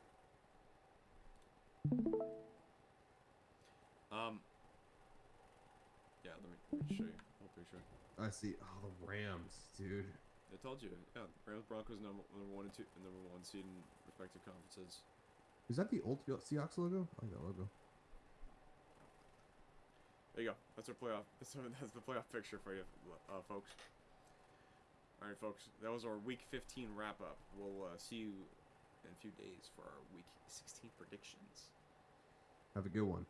Speaker 1: Yeah, let me show you a whole picture.
Speaker 2: I see. Oh, the Rams, dude.
Speaker 1: I told you. Yeah, Rams, Broncos number 1 and 2, and number 1 seed in respective conferences.
Speaker 2: Is that the old Seahawks logo? I like that logo.
Speaker 1: There you go. That's our playoff. That's the playoff picture for you, folks. All right, folks. That was our Week 15 wrap up. We'll see you in a few days for our Week 16 predictions.
Speaker 2: Have a good one.